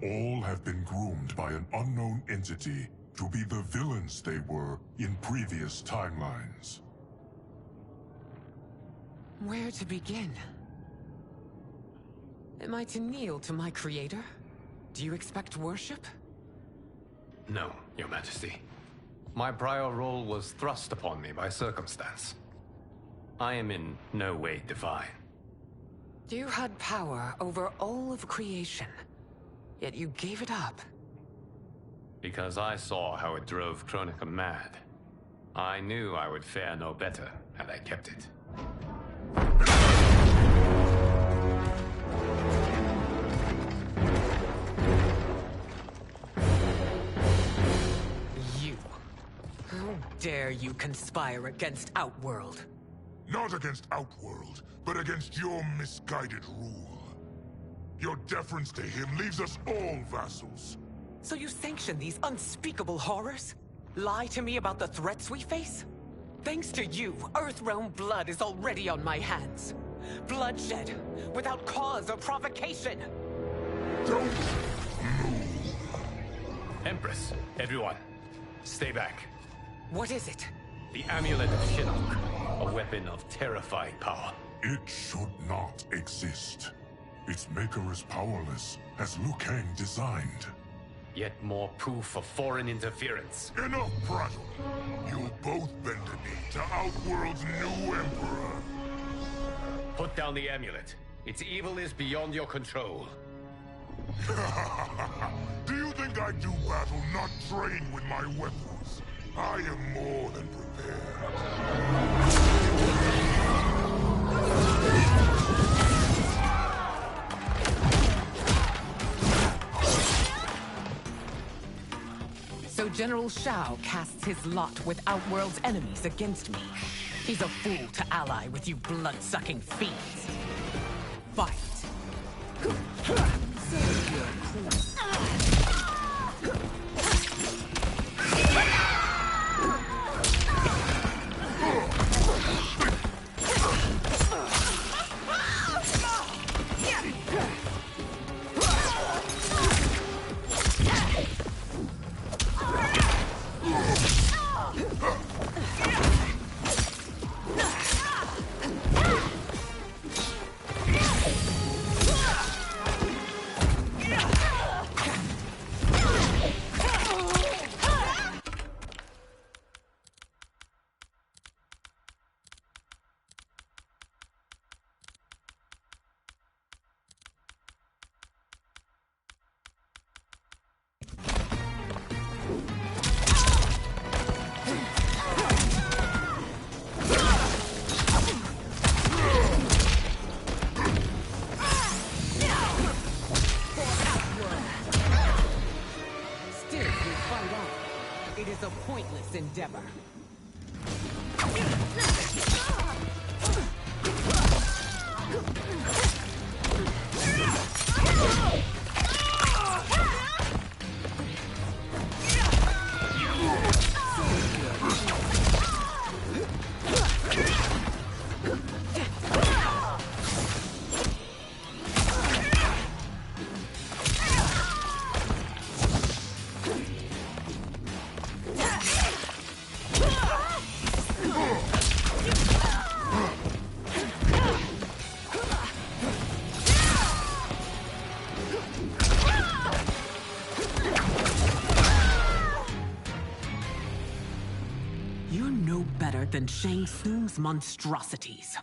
all have been groomed by an unknown entity to be the villains they were in previous timelines. Where to begin? Am I to kneel to my creator? Do you expect worship? No, Your Majesty. My prior role was thrust upon me by circumstance. I am in no way divine. You had power over all of creation, yet you gave it up. Because I saw how it drove Kronika mad. I knew I would fare no better had I kept it. You. How dare you conspire against Outworld? Not against Outworld, but against your misguided rule. Your deference to him leaves us all vassals. So you sanction these unspeakable horrors? Lie to me about the threats we face? Thanks to you, Earthrealm blood is already on my hands. Bloodshed, without cause or provocation. Don't Empress, everyone, stay back. What is it? The Amulet of Shinnok, a weapon of terrifying power. It should not exist. Its maker is powerless, as Liu Kang designed. Yet more proof of foreign interference. Enough prattle! You'll both bend a knee to Outworld's new emperor. Put down the amulet. Its evil is beyond your control. Do you think I do battle not trained with my weapons? I am more than prepared. So General Shao casts his lot with Outworld's enemies against me. He's a fool to ally with you blood-sucking fiends. Fight. It is a pointless endeavor. You're no better than Shang Tsung's monstrosities.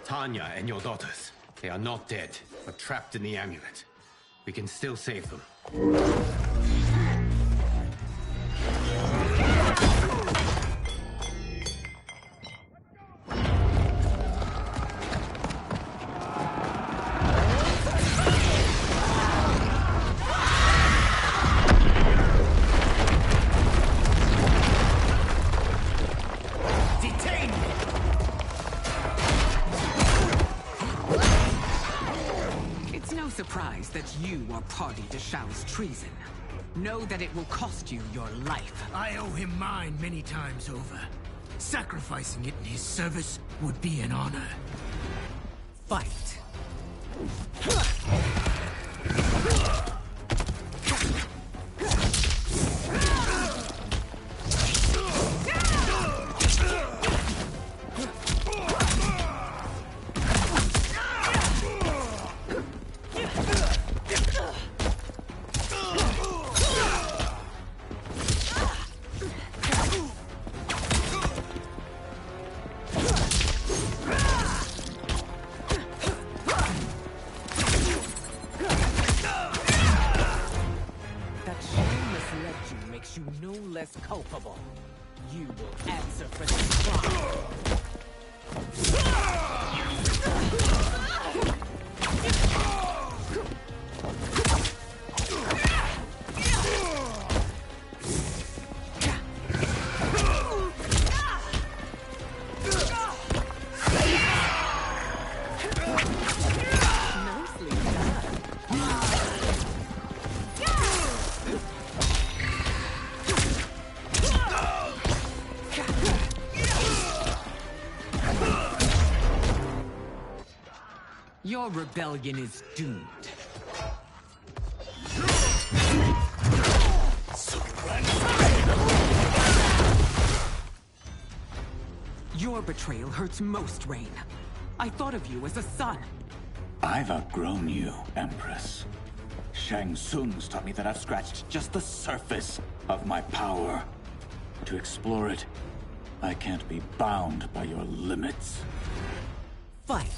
Tanya and your daughters, they are not dead, but trapped in the amulet. We can still save them. Surprised that you are party to Shao's treason. Know that it will cost you your life. I owe him mine many times over. Sacrificing it in his service would be an honor. Fight. Your rebellion is doomed. Your betrayal hurts most, Rain. I thought of you as a son. I've outgrown you, Empress. Shang Tsung's taught me that I've scratched just the surface of my power. To explore it, I can't be bound by your limits. Fight.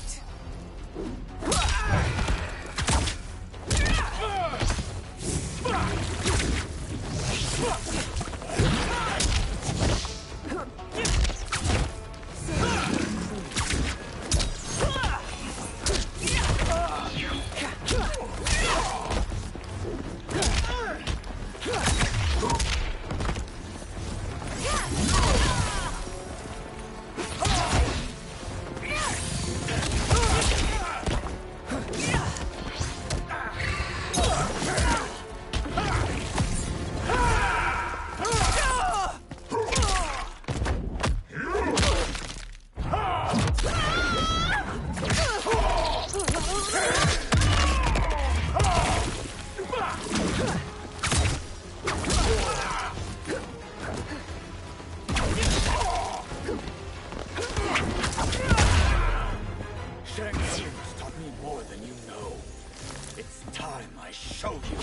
Shang Tsung's taught me more than you know. It's time I show you.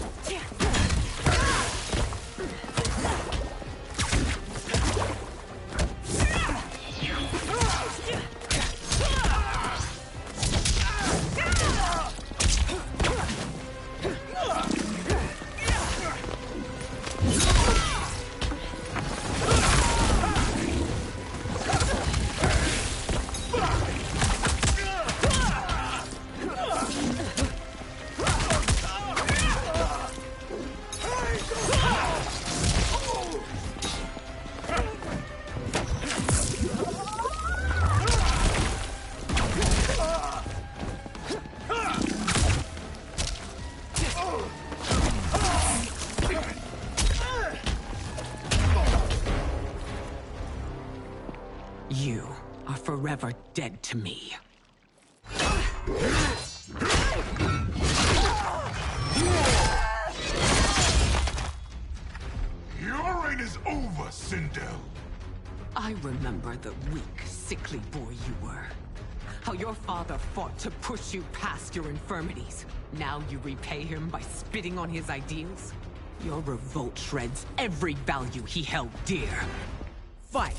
You are forever dead to me. Your reign is over, Sindel. I remember the weak, sickly boy you were. How your father fought to push you past your infirmities. Now you repay him by spitting on his ideals? Your revolt shreds every value he held dear. Fight.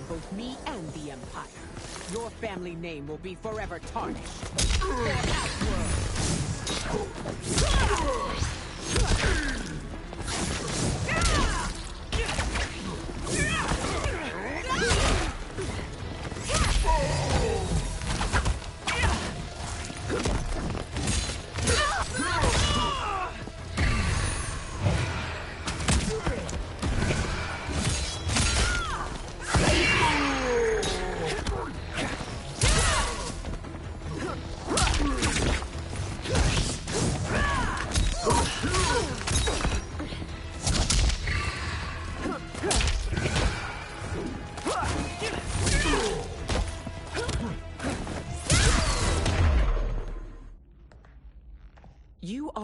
Both me and the Empire. Your family name will be forever tarnished.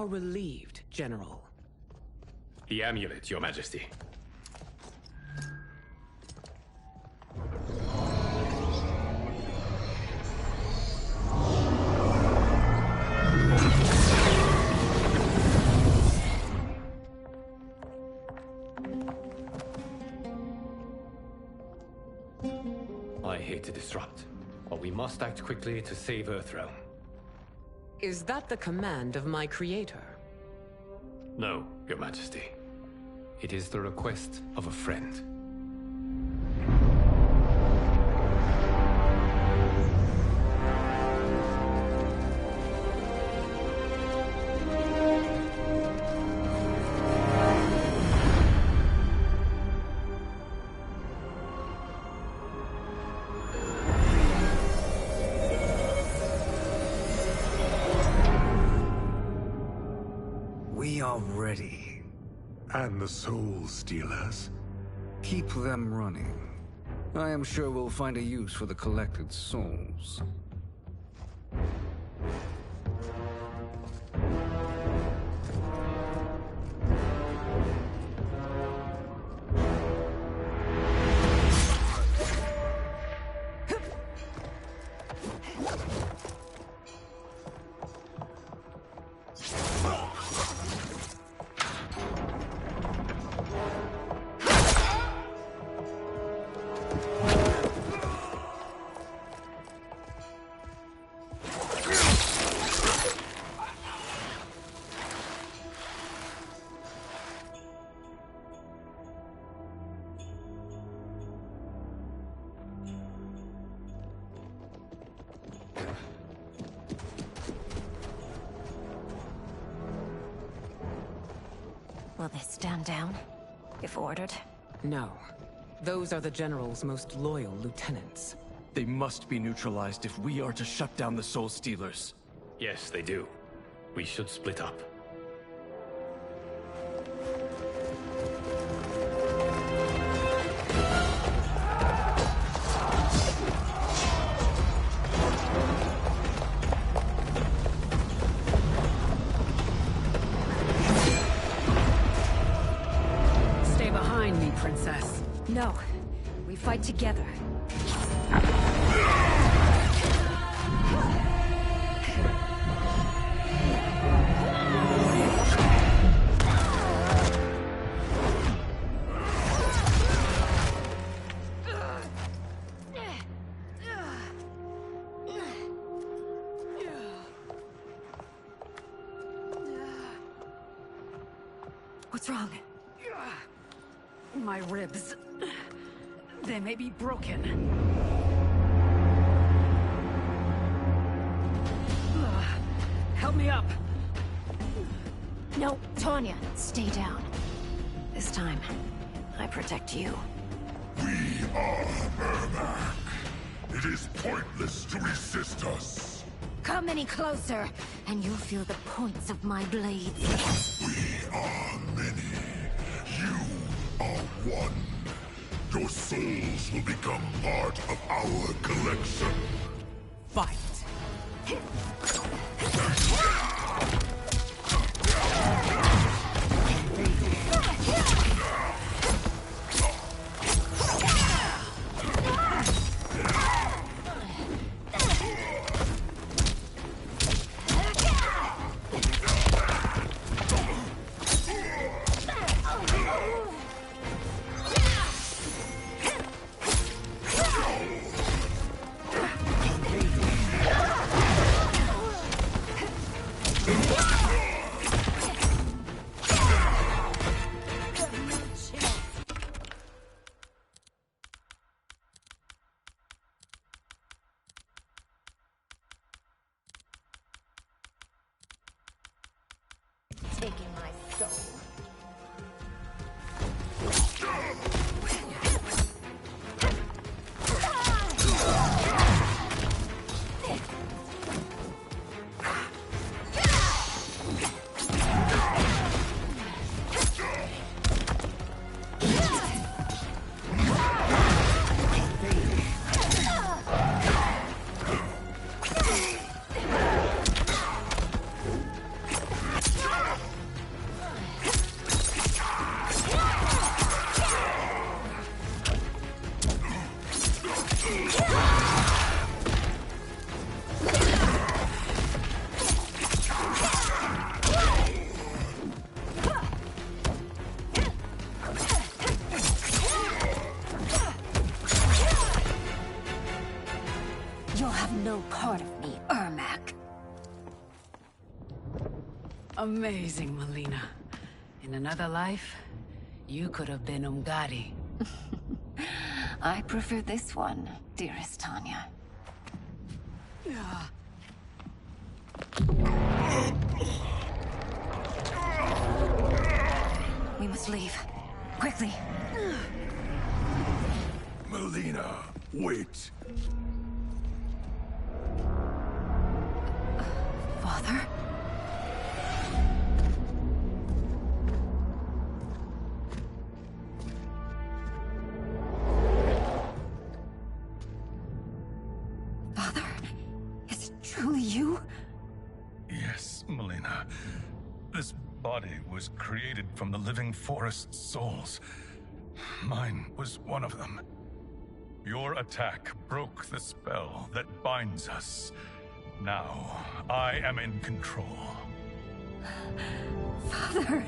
are relieved, General. The amulet, Your Majesty. I hate to disrupt, but we must act quickly to save Earthrealm. Is that the command of my creator? No, Your Majesty. It is the request of a friend. We are ready. And the Soul Stealers? Keep them running. I am sure we'll find a use for the collected souls. Will they stand down, if ordered? No. Those are the General's most loyal lieutenants. They must be neutralized if we are to shut down the Soul Stealers. Yes, they do. We should split up. Stay behind me, Princess. No. We fight together. What's wrong? My ribs. They may be broken. Help me up. No, Tanya, stay down. This time, I protect you. We are Ermac. It is pointless to resist us. Come any closer, and you'll feel the points of my blades. We are many. You are one. Your souls will become part of our collection. Fight! Taking my soul. You'll have no part of me, Ermac. Amazing, Melina. In another life, you could have been Umgadi. I prefer this one, dearest Tanya. We must leave. Quickly. Melina, wait. Father? Father? Is it truly you? Yes, Melina. This body was created from the living forest's souls. Mine was one of them. Your attack broke the spell that binds us. Now, I am in control. Father!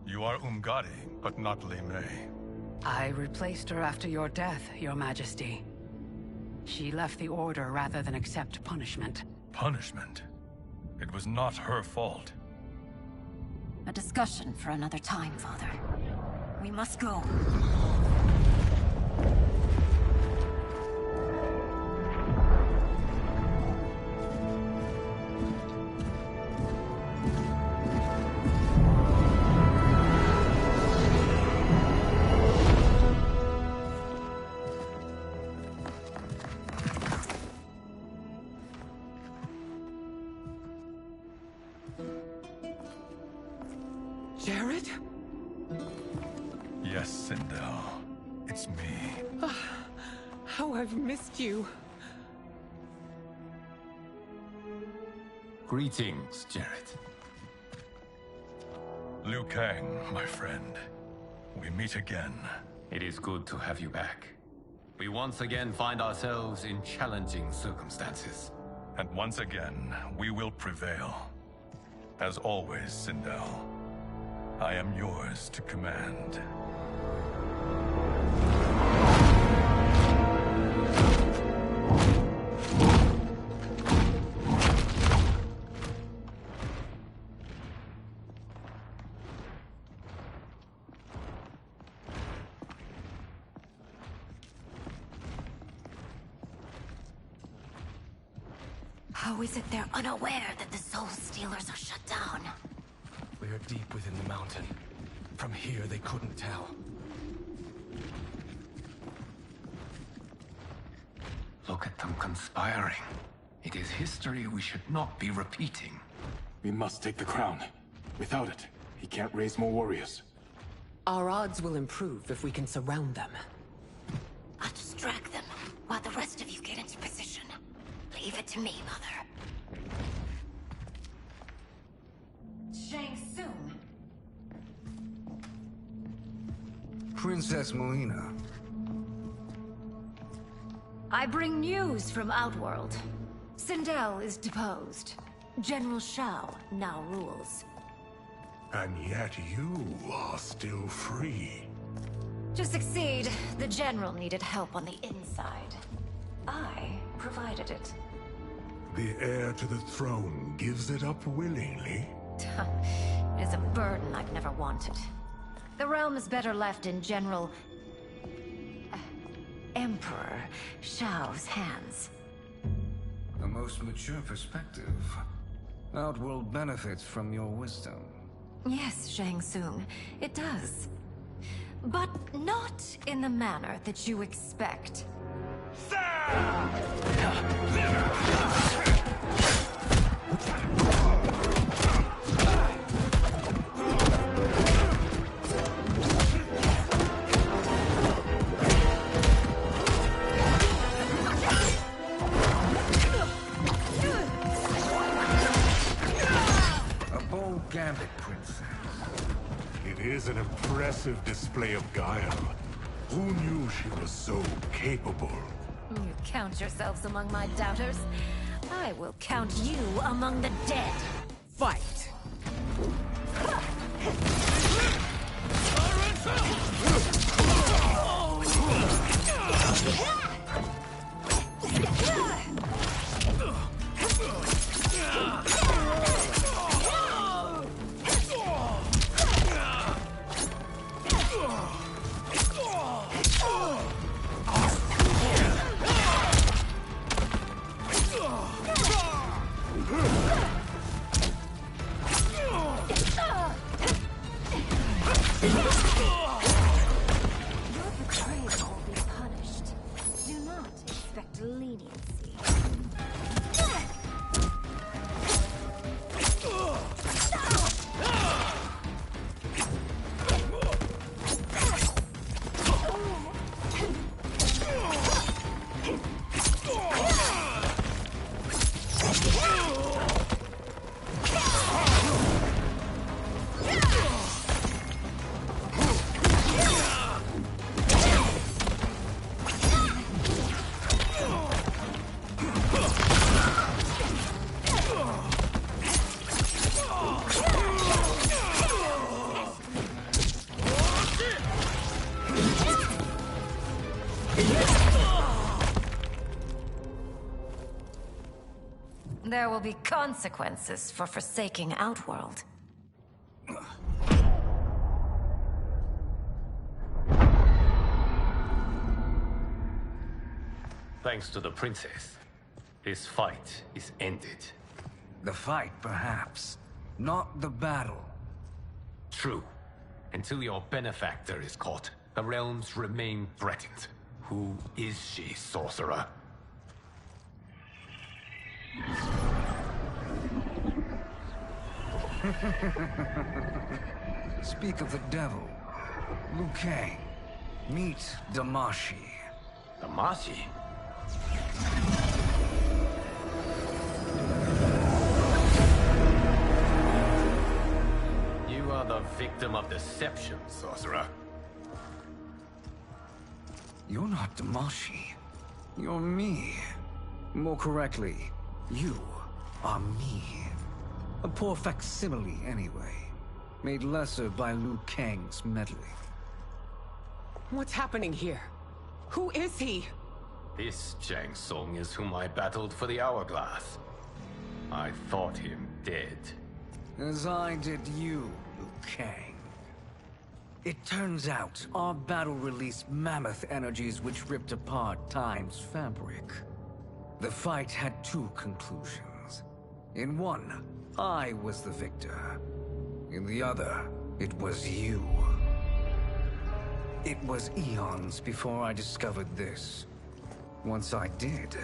You are Umgadi, but not Li Mei. I replaced her after your death, Your Majesty. She left the Order rather than accept punishment. Punishment? It was not her fault. A discussion for another time, Father. We must go. Jared? Yes, Sindel. It's me. How I've missed you. Greetings, Jared. Liu Kang, my friend. We meet again. It is good to have you back. We once again find ourselves in challenging circumstances. And once again, we will prevail. As always, Sindel, I am yours to command. How is it they're unaware that the Soul Stealers are shut down? We are deep within the mountain. From here, they couldn't tell. Look at them conspiring. It is history we should not be repeating. We must take the crown. Without it, he can't raise more warriors. Our odds will improve if we can surround them. I'll distract them while the rest of you get into position. Leave it to me, Mother. Shang Tsung. Princess Melina. I bring news from Outworld. Sindel is deposed. General Shao now rules. And yet you are still free. To succeed, the General needed help on the inside. I provided it. The heir to the throne gives it up willingly. It is a burden I've never wanted. The realm is better left in General... Emperor Shao's hands. A most mature perspective. Outworld benefits from your wisdom. Yes, Shang Tsung, it does. But not in the manner that you expect. A bold gambit, Princess. It is an impressive display of guile. Who knew she was so capable? You count yourselves among my doubters. I will count you among the dead. Fight! expect leniency. There will be consequences for forsaking Outworld. Thanks to the princess, this fight is ended. The fight, perhaps. Not the battle. True. Until your benefactor is caught, the realms remain threatened. Who is she, sorcerer? Speak of the devil. Liu Kang. Meet Damashi. Damashi? You are the victim of deception, sorcerer. You're not Damashi. You're me. More correctly, you are me. A poor facsimile, anyway. Made lesser by Liu Kang's meddling. What's happening here? Who is he? This Shang Tsung is whom I battled for the Hourglass. I thought him dead. As I did you, Liu Kang. It turns out our battle released mammoth energies which ripped apart time's fabric. The fight had two conclusions. In one, I was the victor. In the other, it was you. It was eons before I discovered this. Once I did,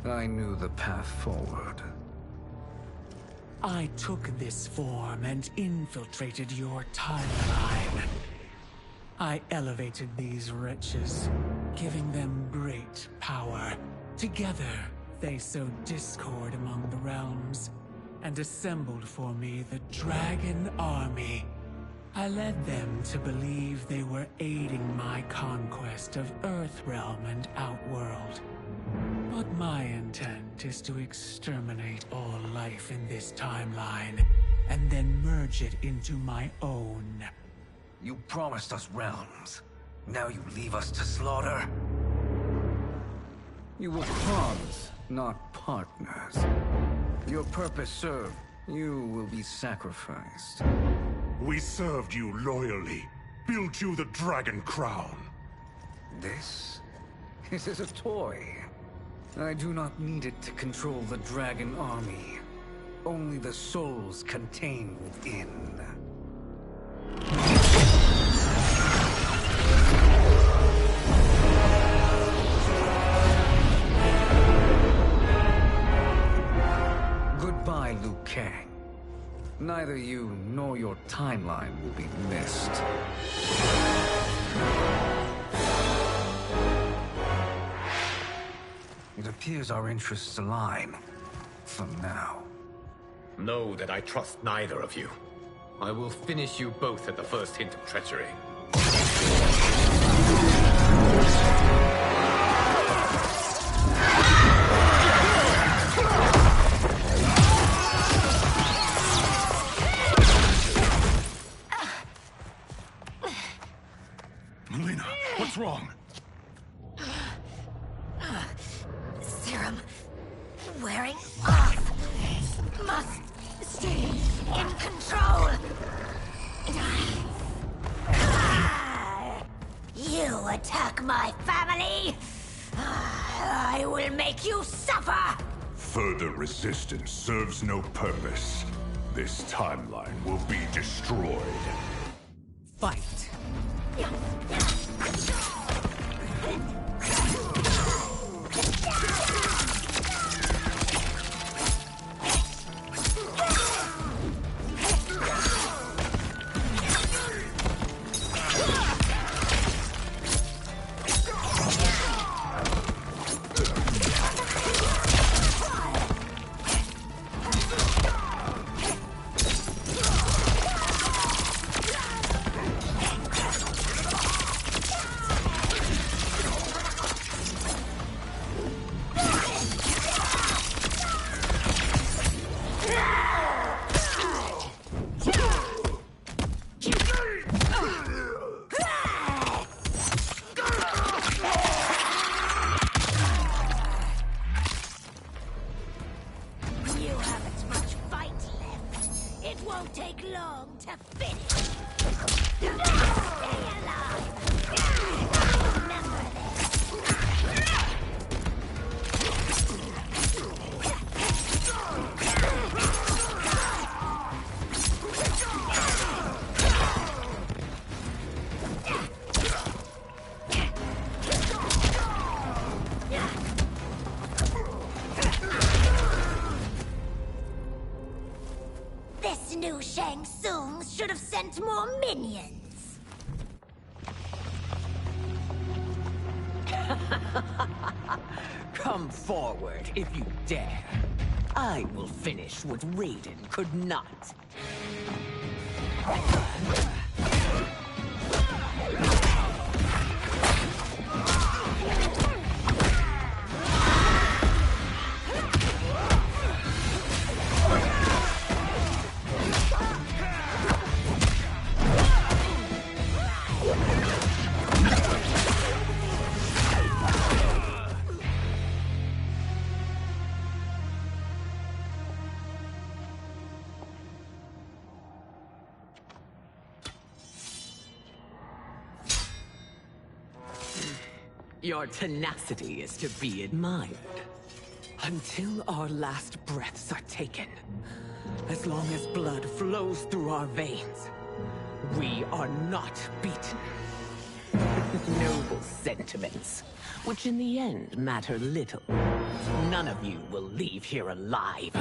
I knew the path forward. I took this form and infiltrated your timeline. I elevated these wretches, giving them great power. Together, they sowed discord among the realms, and assembled for me the Dragon Army. I led them to believe they were aiding my conquest of Earthrealm and Outworld. But my intent is to exterminate all life in this timeline, and then merge it into my own. You promised us realms. Now you leave us to slaughter? You were pawns, not partners. Your purpose served. You will be sacrificed. We served you loyally. Built you the Dragon Crown. This is a toy. I do not need it to control the Dragon Army. Only the souls contained within. Goodbye, Liu Kang. Neither you nor your timeline will be missed. It appears our interests align. For now. Know that I trust neither of you. I will finish you both at the first hint of treachery. Melina, what's wrong? Serum wearing off. Must stay in control. You attack my family. I will make you suffer. Further resistance serves no purpose. This timeline will be destroyed. sent more minions. Come forward if you dare. I will finish what Raiden could not. Your tenacity is to be admired. Until our last breaths are taken, as long as blood flows through our veins, we are not beaten. Noble sentiments, which in the end matter little. None of you will leave here alive.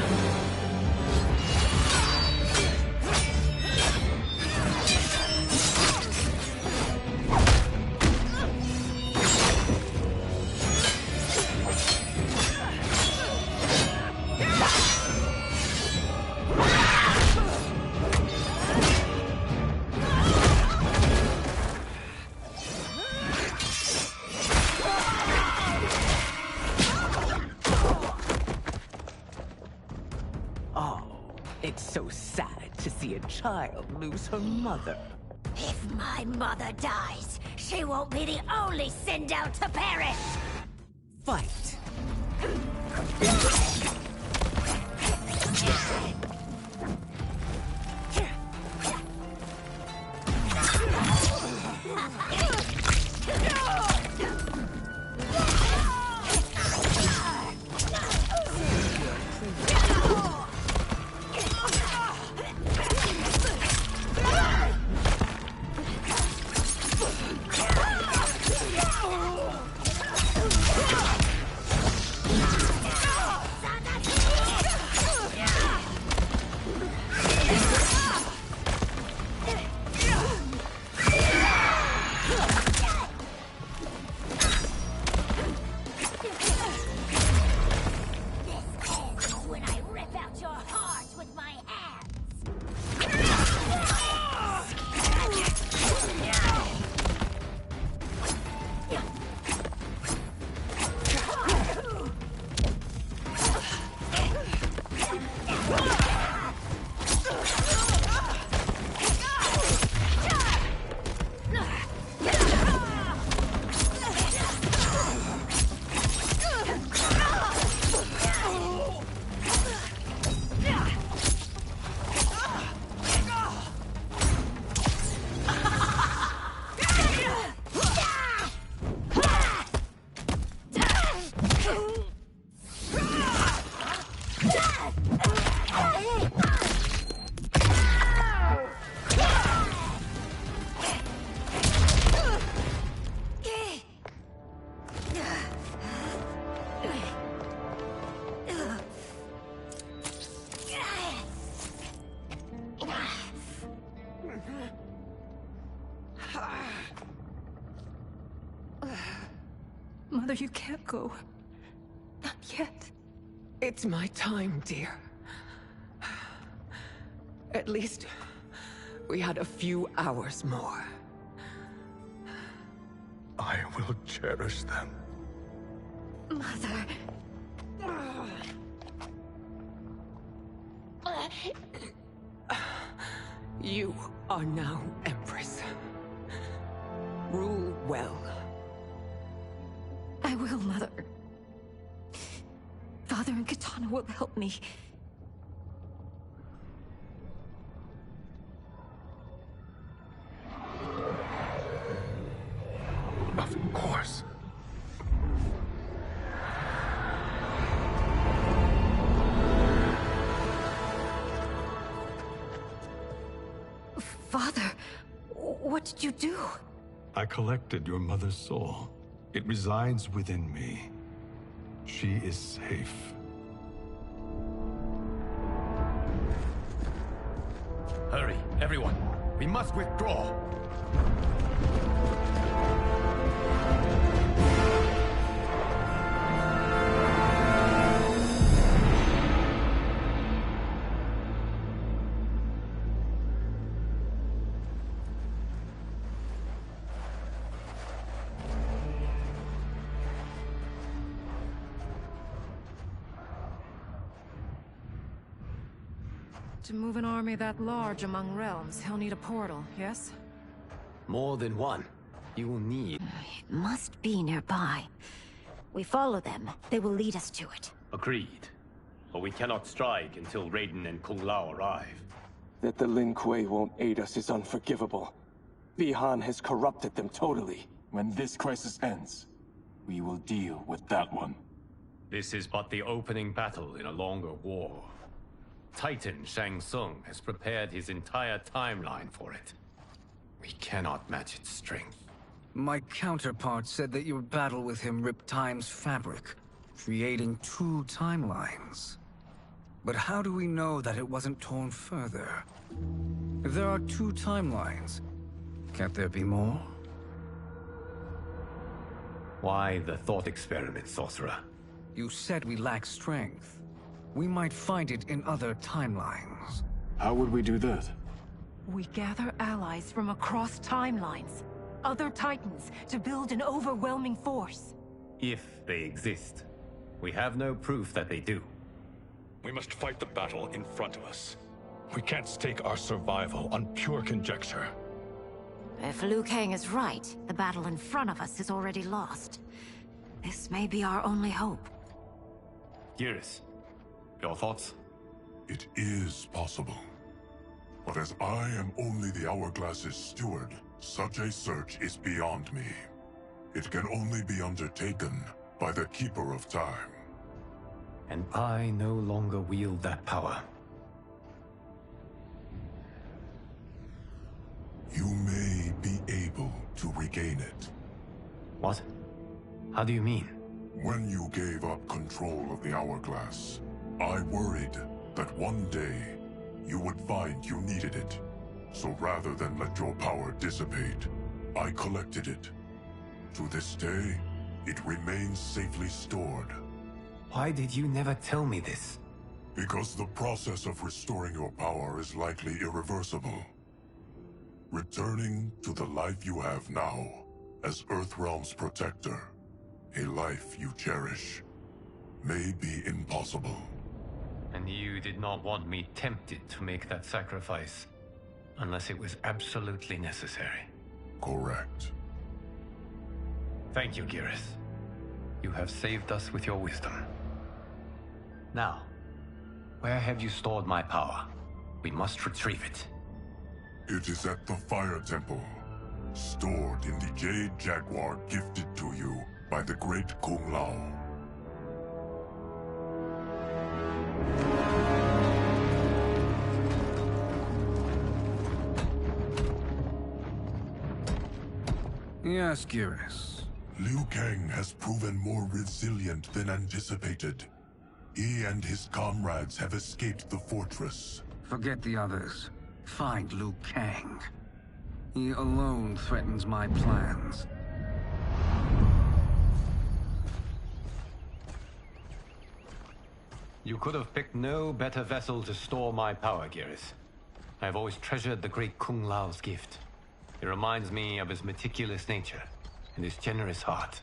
It's so sad to see a child lose her mother. If my mother dies, she won't be the only Sindel to perish! Fight! Mother, you can't go. Not yet. It's my time, dear. At least, we had a few hours more. I will cherish them. Mother... You are now Empress. Rule well. I will, Mother. Father and Katana will help me. Of course. Father, what did you do? I collected your mother's soul. It resides within me. She is safe. Hurry, everyone. We must withdraw. To move an army that large among realms, he'll need a portal, yes? More than one. You will need... It must be nearby. We follow them, they will lead us to it. Agreed. But we cannot strike until Raiden and Kung Lao arrive. That the Lin Kuei won't aid us is unforgivable. Bi-Han has corrupted them totally. When this crisis ends, we will deal with that one. This is but the opening battle in a longer war. Titan Shang Tsung has prepared his entire timeline for it. We cannot match its strength. My counterpart said that your battle with him ripped time's fabric, creating two timelines. But how do we know that it wasn't torn further? If there are two timelines, can't there be more? Why the thought experiment, Sorcerer? You said we lack strength. We might find it in other timelines. How would we do that? We gather allies from across timelines, other Titans, to build an overwhelming force. If they exist. We have no proof that they do. We must fight the battle in front of us. We can't stake our survival on pure conjecture. If Liu Kang is right, the battle in front of us is already lost. This may be our only hope. Geras, your thoughts? It is possible. But as I am only the Hourglass's steward, such a search is beyond me. It can only be undertaken by the Keeper of Time. And I no longer wield that power. You may be able to regain it. What? How do you mean? When you gave up control of the Hourglass, I worried that one day you would find you needed it. So rather than let your power dissipate, I collected it. To this day, it remains safely stored. Why did you never tell me this? Because the process of restoring your power is likely irreversible. Returning to the life you have now, as Earthrealm's protector, a life you cherish, may be impossible. And you did not want me tempted to make that sacrifice, unless it was absolutely necessary. Correct. Thank you, Geras. You have saved us with your wisdom. Now, where have you stored my power? We must retrieve it. It is at the Fire Temple, stored in the Jade Jaguar gifted to you by the great Kung Lao. Yes, Geras. Liu Kang has proven more resilient than anticipated. He and his comrades have escaped the fortress. Forget the others. Find Liu Kang. He alone threatens my plans. You could have picked no better vessel to store my power, Geras. I have always treasured the great Kung Lao's gift. It reminds me of his meticulous nature and his generous heart.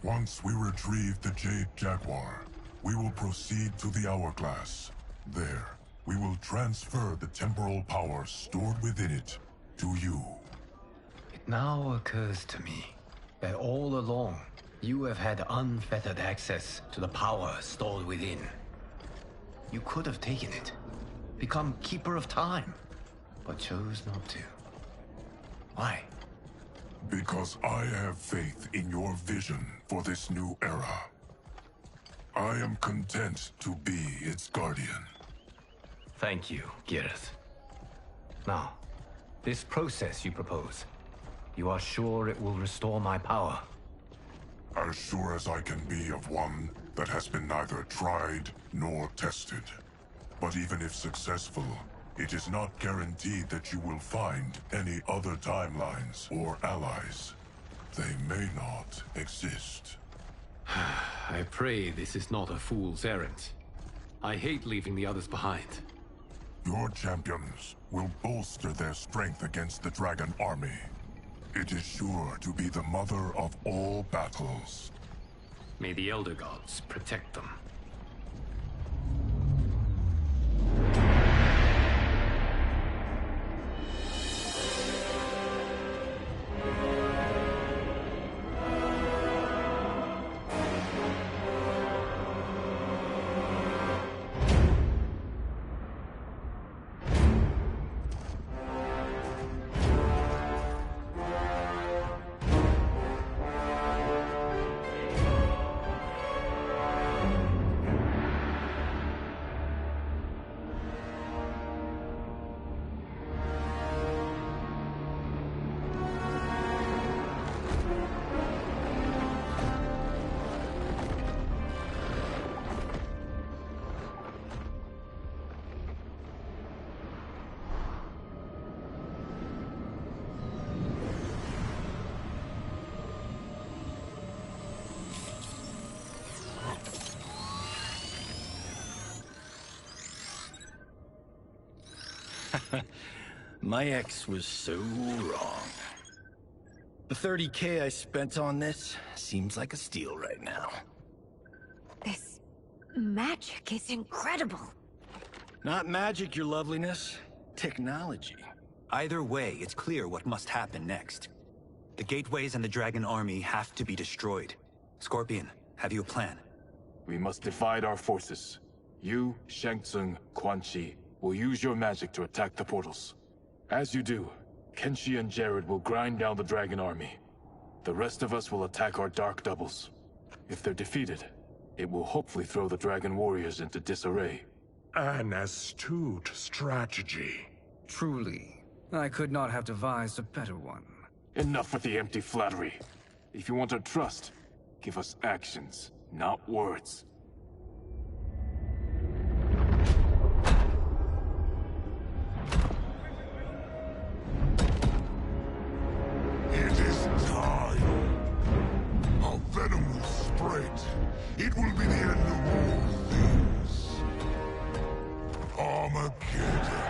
Once we retrieve the Jade Jaguar, we will proceed to the Hourglass. There, we will transfer the temporal power stored within it to you. It now occurs to me that all along, you have had unfettered access to the power stored within. You could have taken it, become Keeper of Time, but chose not to. Why? Because I have faith in your vision for this new era. I am content to be its guardian. Thank you, Geras. Now, this process you propose, you are sure it will restore my power? As sure as I can be of one that has been neither tried nor tested. But even if successful, It is not guaranteed that you will find any other timelines or allies. They may not exist. I pray this is not a fool's errand. I hate leaving the others behind. Your champions will bolster their strength against the Dragon Army. It is sure to be the mother of all battles. May the Elder Gods protect them. My ex was so wrong. The 30K I spent on this seems like a steal right now. This magic is incredible. Not magic, your loveliness. Technology. Either way, it's clear what must happen next. The gateways and the Dragon Army have to be destroyed. Scorpion, have you a plan? We must divide our forces. You, Shang Tsung, Quan Chi, will use your magic to attack the portals. As you do, Kenshi and Jared will grind down the Dragon Army. The rest of us will attack our dark doubles. If they're defeated, it will hopefully throw the Dragon Warriors into disarray. An astute strategy. Truly, I could not have devised a better one. Enough with the empty flattery. If you want our trust, give us actions, not words. It is time. Our venom will spread. It will be the end of all things. Armageddon.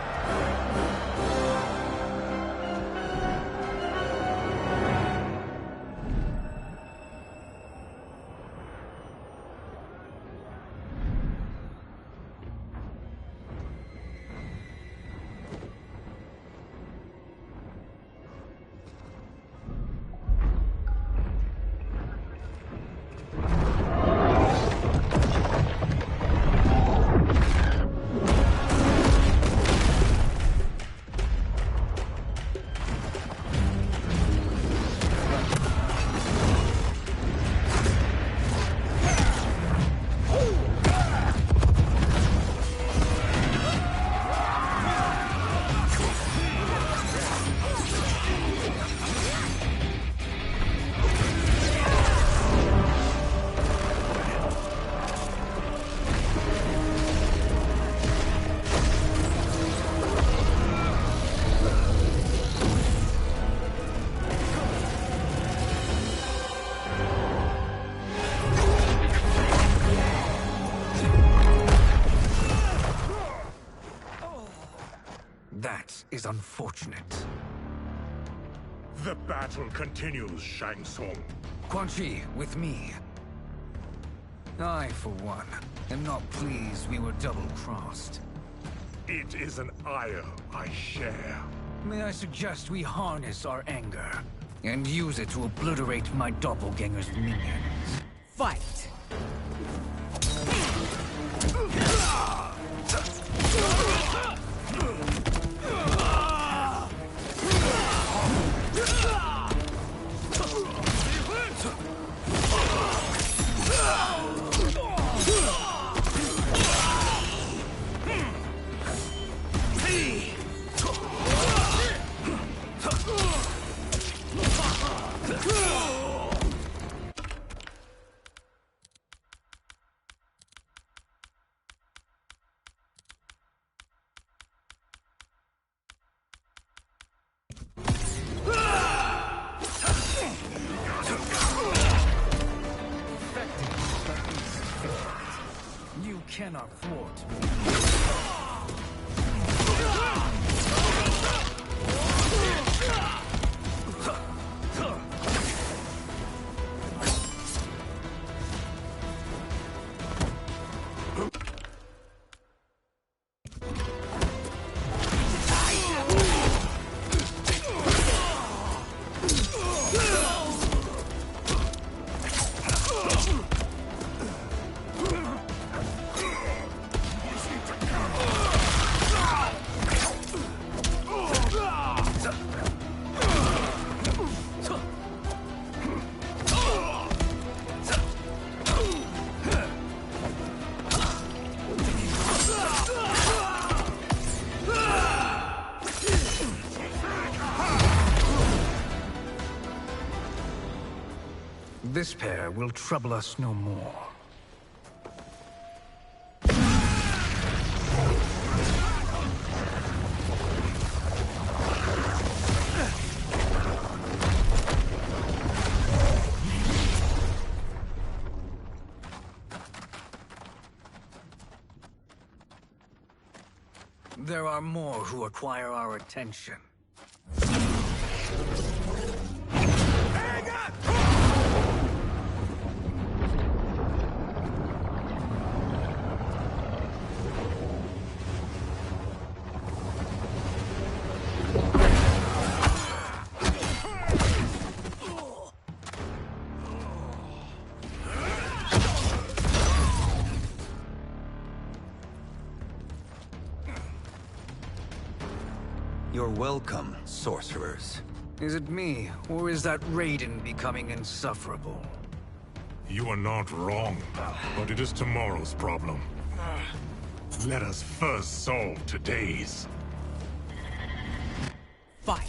That is unfortunate. The battle continues, Shang Tsung. Quan Chi, with me. I, for one, am not pleased we were double-crossed. It is an ire I share. May I suggest we harness our anger and use it to obliterate my doppelganger's minions? Fight! cannot thwart me. This pair will trouble us no more. There are more who require our attention. You're welcome, sorcerers. Is it me, or is that Raiden becoming insufferable? You are not wrong, but it is tomorrow's problem. Let us first solve today's. Fight!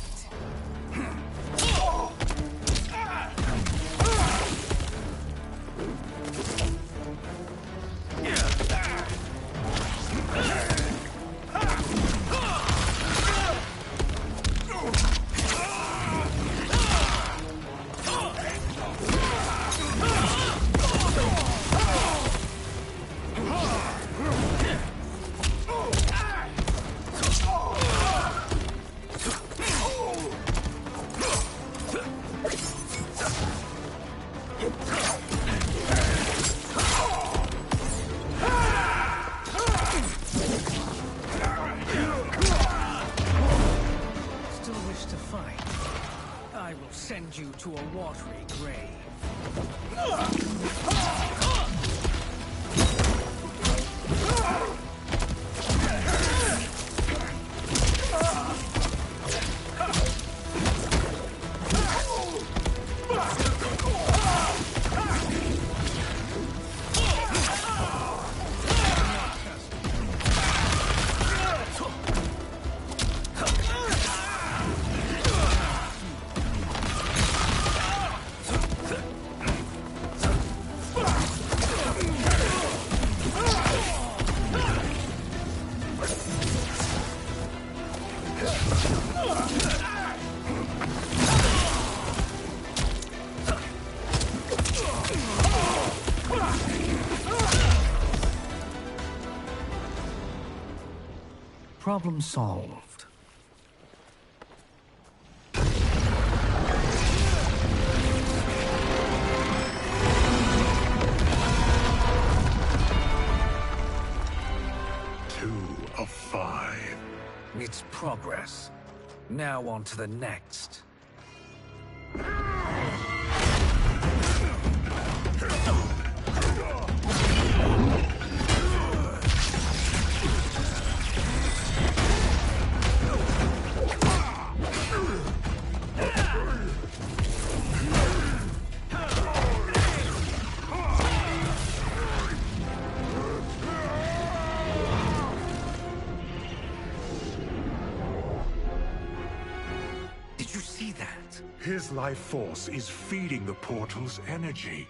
Send you to a watery grave. Problem solved. Two of 5. It's progress. Now on to the next. His life force is feeding the portal's energy.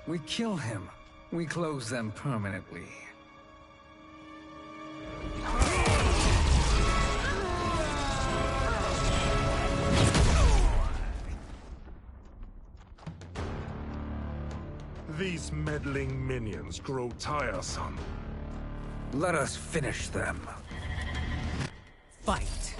We kill him. We close them permanently. These meddling minions grow tiresome. Let us finish them. Fight.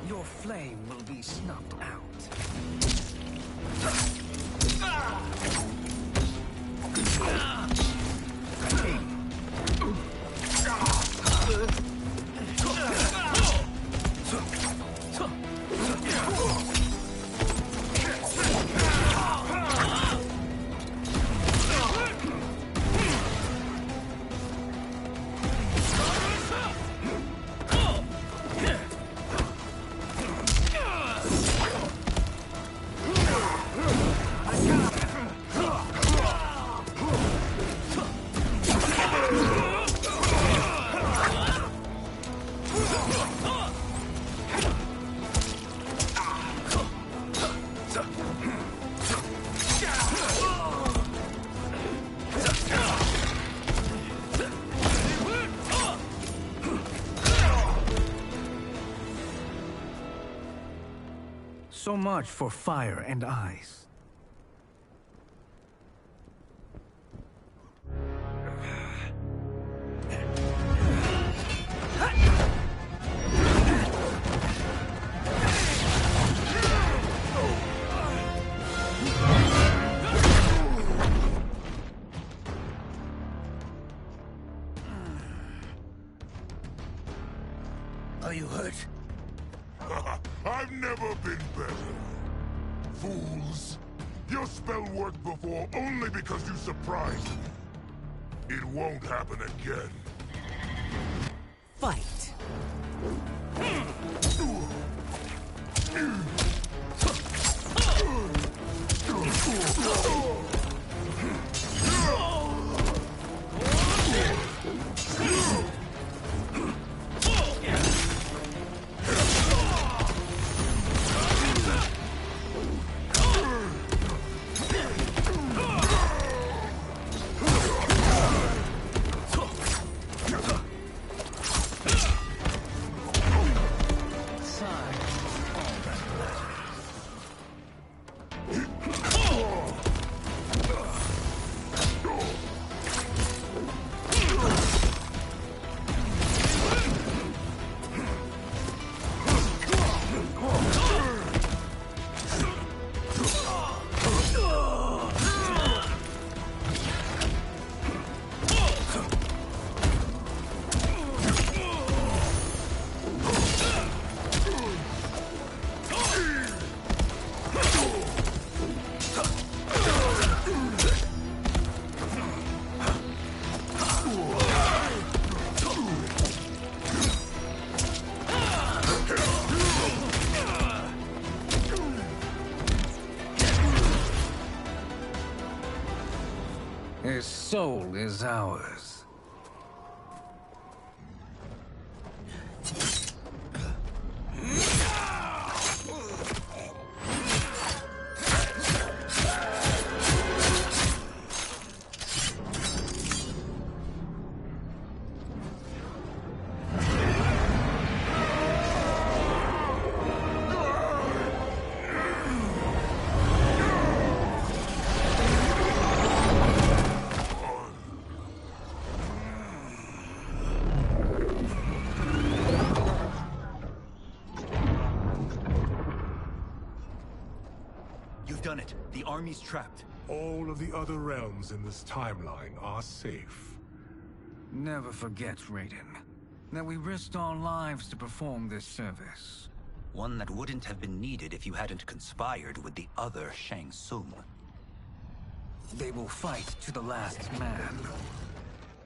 Your flame will be snuffed out. So much for fire and ice. Are you hurt? I've never been better. Fools. Your spell worked before only because you surprised me. It won't happen again. Fight. His soul is ours. You've done it. The army's trapped. All of the other realms in this timeline are safe. Never forget, Raiden, that we risked our lives to perform this service. One that wouldn't have been needed if you hadn't conspired with the other Shang Tsung. They will fight to the last man.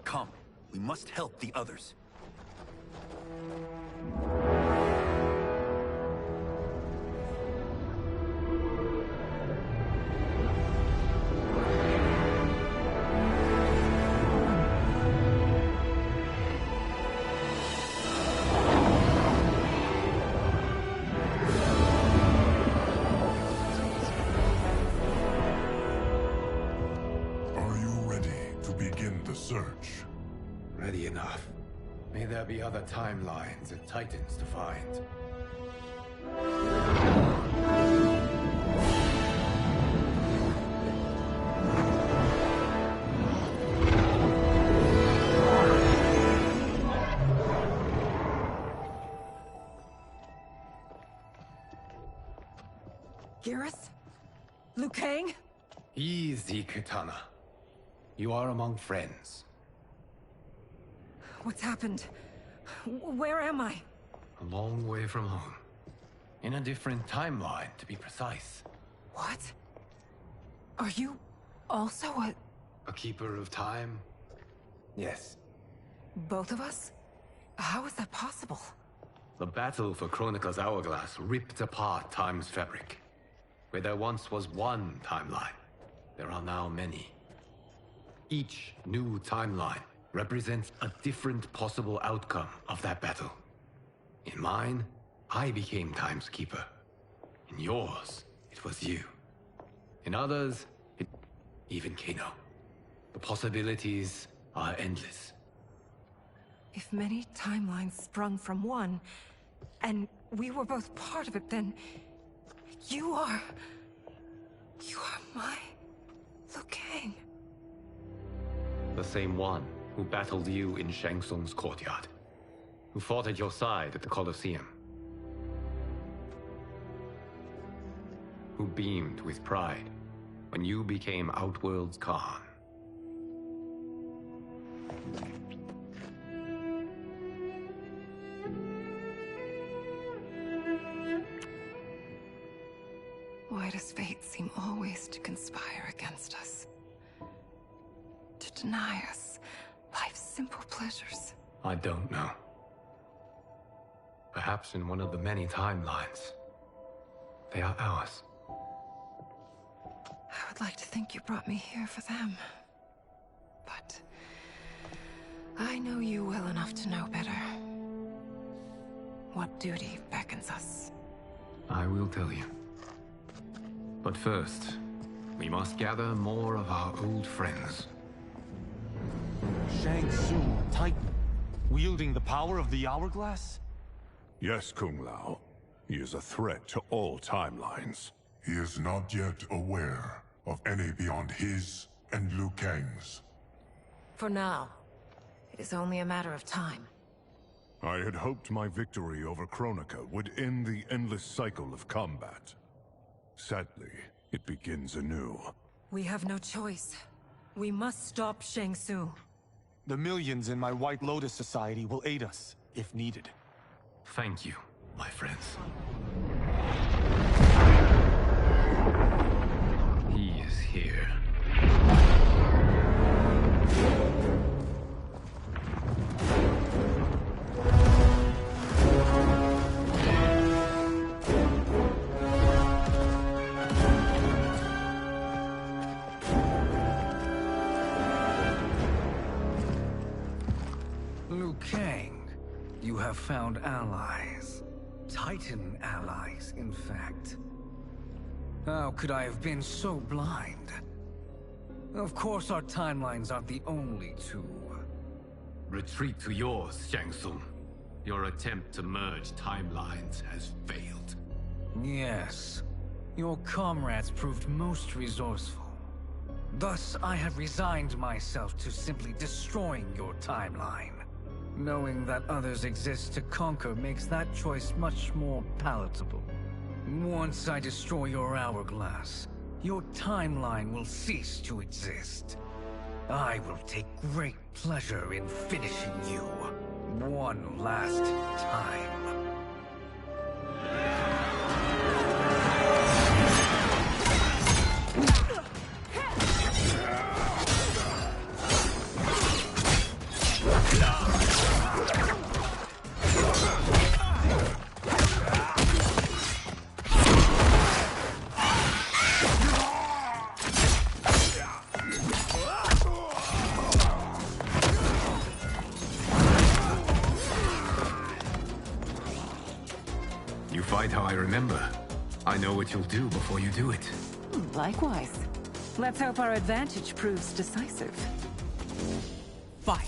Come, we must help the others. Search. Ready enough. May there be other timelines and titans to find. Garrus? Liu Kang? Easy, Kitana. You are among friends. What's happened? Where am I? A long way from home. In a different timeline, to be precise. What? Are you also a keeper of time? Yes. Both of us? How is that possible? The battle for Chronica's Hourglass ripped apart time's fabric. Where there once was one timeline, there are now many. Each new timeline represents a different possible outcome of that battle. In mine, I became Time's Keeper. In yours, it was you. In others, even Kano. The possibilities are endless. If many timelines sprung from one, and we were both part of it, then you are my Liu Kang. The same one who battled you in Shang Tsung's courtyard. Who fought at your side at the Colosseum. Who beamed with pride when you became Outworld's Khan. Why does fate seem always to conspire against us? To deny us life's simple pleasures? I don't know. Perhaps in one of the many timelines, they are ours. I would like to think you brought me here for them. But I know you well enough to know better. What duty beckons us? I will tell you. But first, we must gather more of our old friends. Shang Tsung, Titan, wielding the power of the Hourglass? Yes, Kung Lao. He is a threat to all timelines. He is not yet aware of any beyond his and Liu Kang's. For now, it is only a matter of time. I had hoped my victory over Kronika would end the endless cycle of combat. Sadly, it begins anew. We have no choice. We must stop Shang Tsung. The millions in my White Lotus Society will aid us, if needed. Thank you, my friends. He is here. Kang, you have found allies. Titan allies, in fact. How could I have been so blind? Of course our timelines aren't the only two. Retreat to yours, Shang Tsung. Your attempt to merge timelines has failed. Yes. Your comrades proved most resourceful. Thus, I have resigned myself to simply destroying your timeline. Knowing that others exist to conquer makes that choice much more palatable. Once I destroy your hourglass, your timeline will cease to exist. I will take great pleasure in finishing you one last time. Fight how I remember. I know what you'll do before you do it. Likewise. Let's hope our advantage proves decisive. Fight!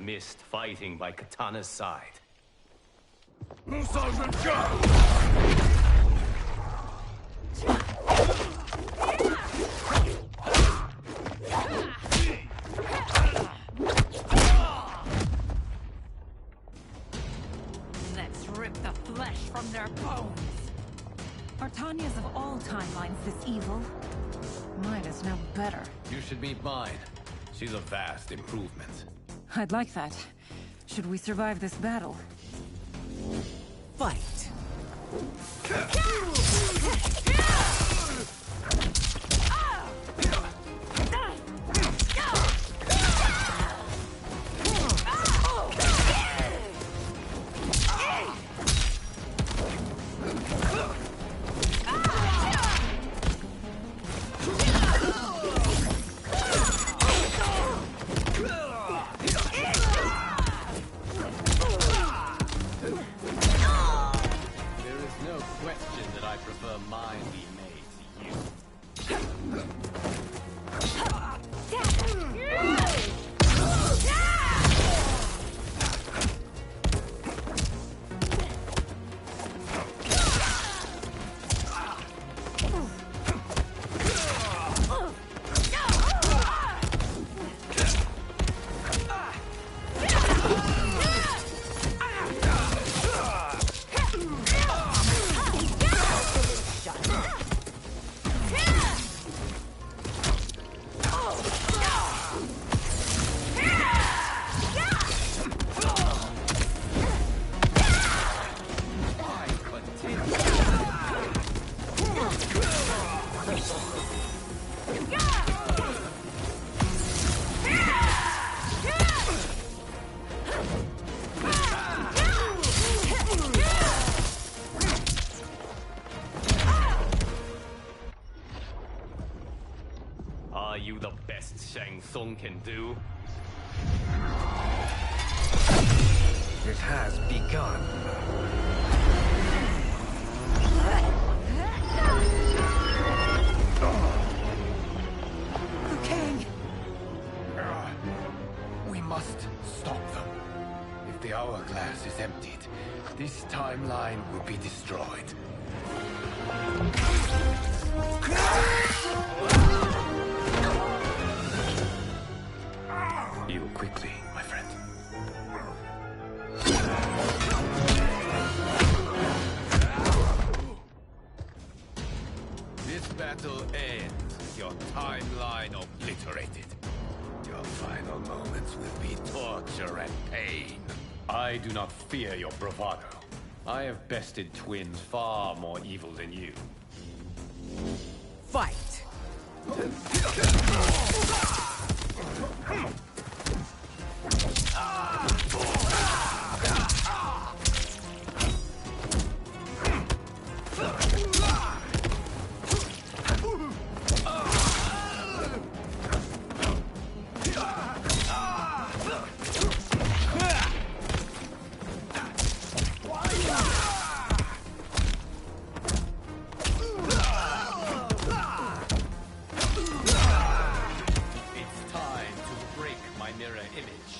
Missed fighting by Katana's side. Let's rip the flesh from their bones. Are Tanya's of all timelines this evil? Mine is no better. You should meet mine. She's a vast improvement. I'd like that. Should we survive this battle? Fight! Are you the best Shang Tsung can do? It has begun. Liu Kang! We must stop them. If the hourglass is emptied, this timeline will be destroyed. Heal quickly, my friend. This battle ends with your timeline obliterated. Your final moments will be torture and pain. I do not fear your bravado. I have bested twins far more evil than you. Fight! It's time to break my mirror image.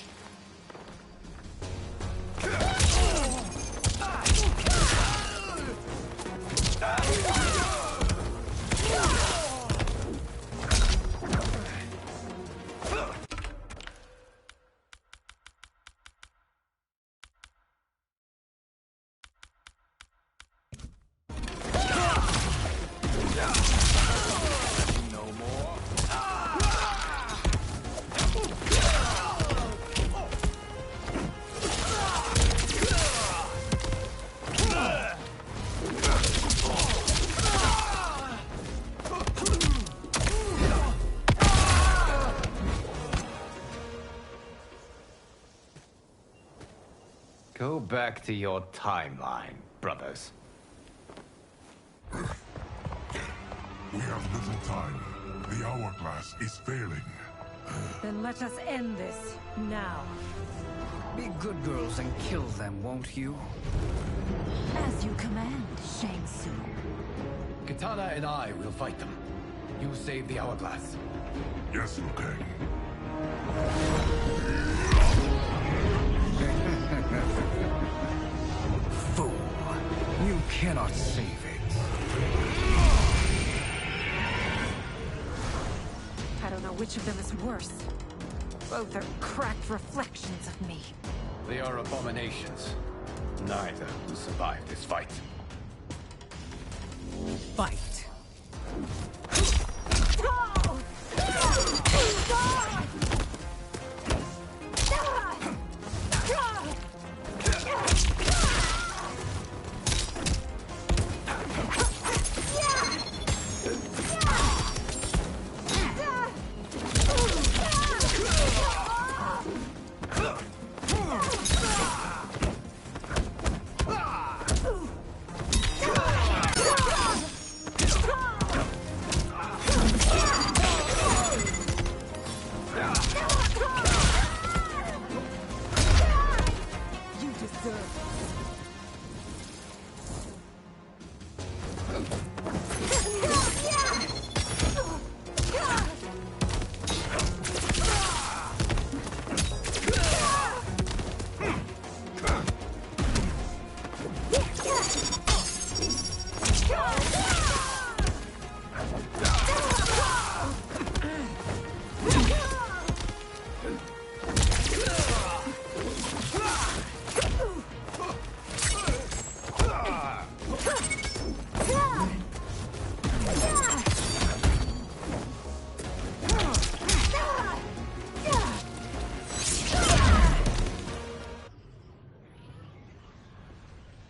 Go back to your timeline, brothers. We have little time. The hourglass is failing. Then let us end this, now. Be good girls and kill them, won't you? As you command, Shang Tsung. Katana and I will fight them. You save the hourglass. Yes, Liu Kang. Fool! You cannot save it. I don't know which of them is worse. Both are cracked reflections of me. They are abominations. Neither will survive this fight. Fight!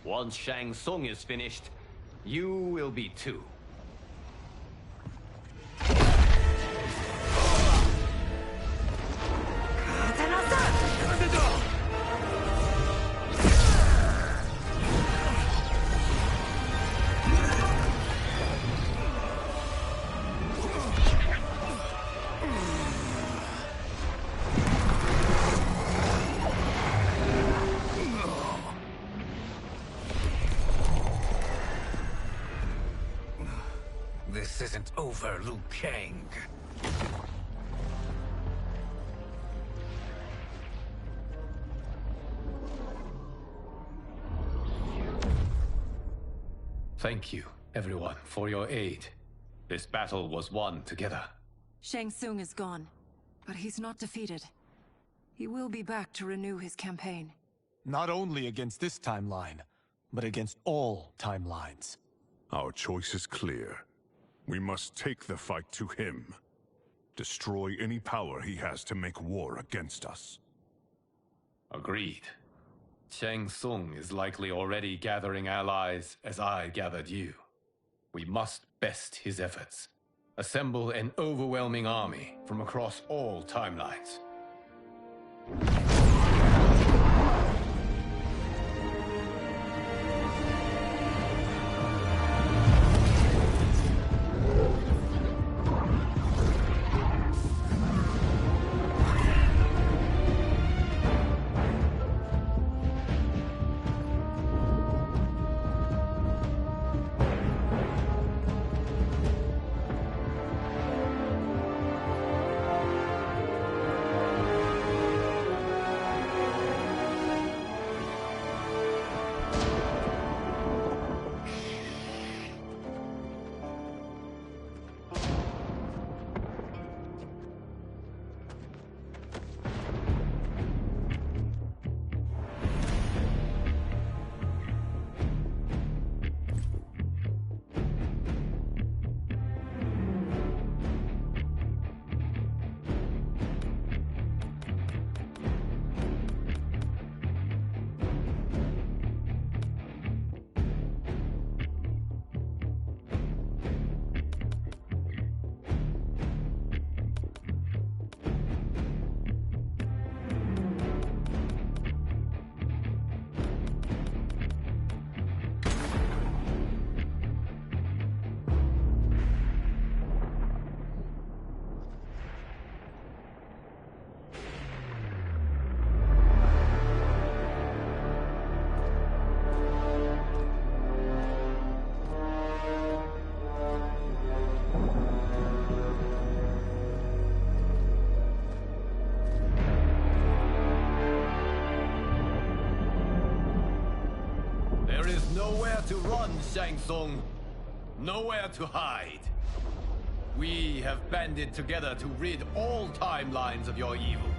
Once Shang Tsung is finished, you will be too. isn't over, Liu Kang. Thank you, everyone, for your aid. This battle was won together. Shang Tsung is gone, but he's not defeated. He will be back to renew his campaign. Not only against this timeline, but against all timelines. Our choice is clear. We must take the fight to him. Destroy any power he has to make war against us. Agreed. Shang Tsung is likely already gathering allies as I gathered you. We must best his efforts. Assemble an overwhelming army from across all timelines. Nowhere to run, Shang Tsung. Nowhere to hide. We have banded together to rid all timelines of your evil.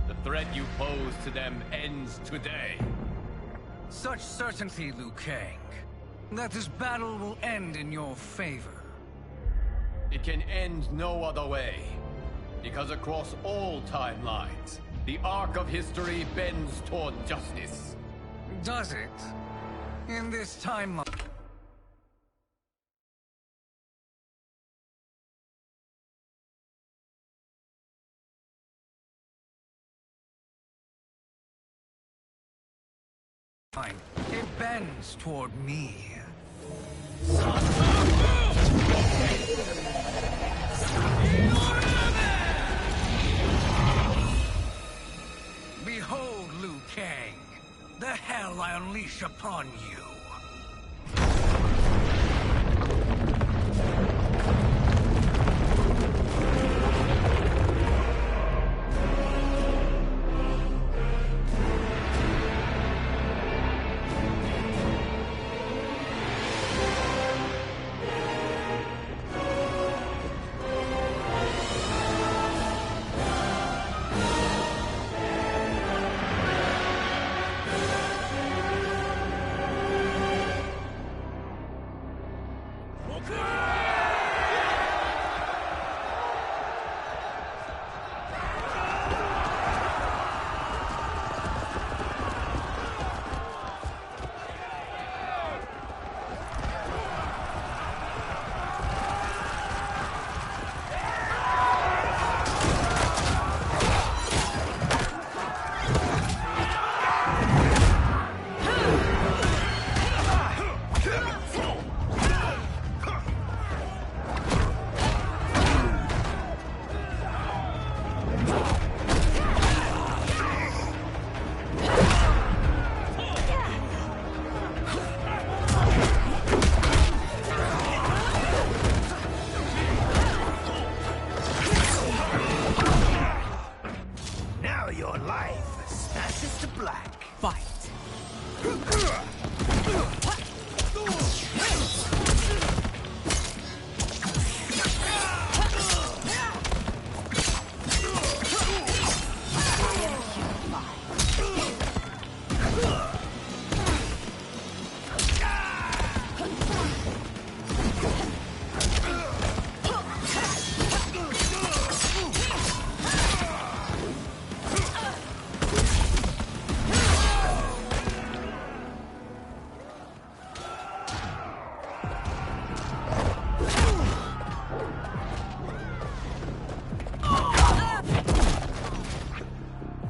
The threat you pose to them ends today. Such certainty, Liu Kang, that this battle will end in your favor. It can end no other way. Because across all timelines, the arc of history bends toward justice. Does it? In this timeline... It bends toward me. Behold, Liu Kang, the hell I unleash upon you.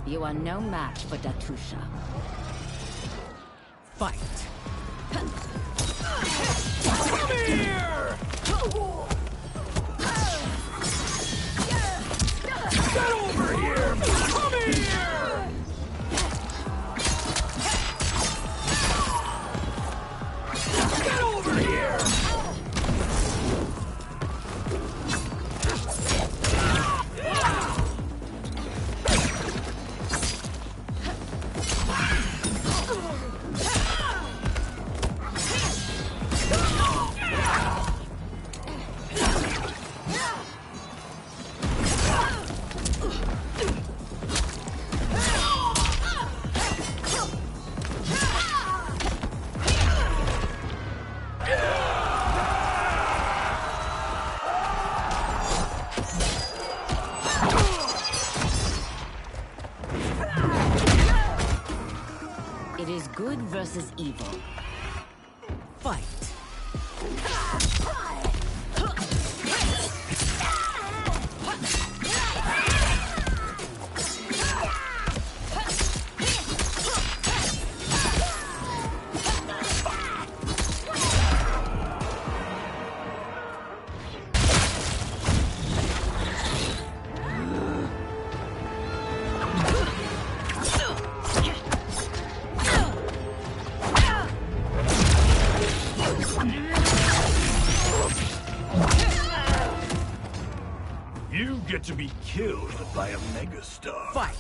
You are no match for Datusha. Fight! Come here! Get over here! Come here! Get over here! It is good versus evil. Fight! You get to be killed by a megastar. Fight!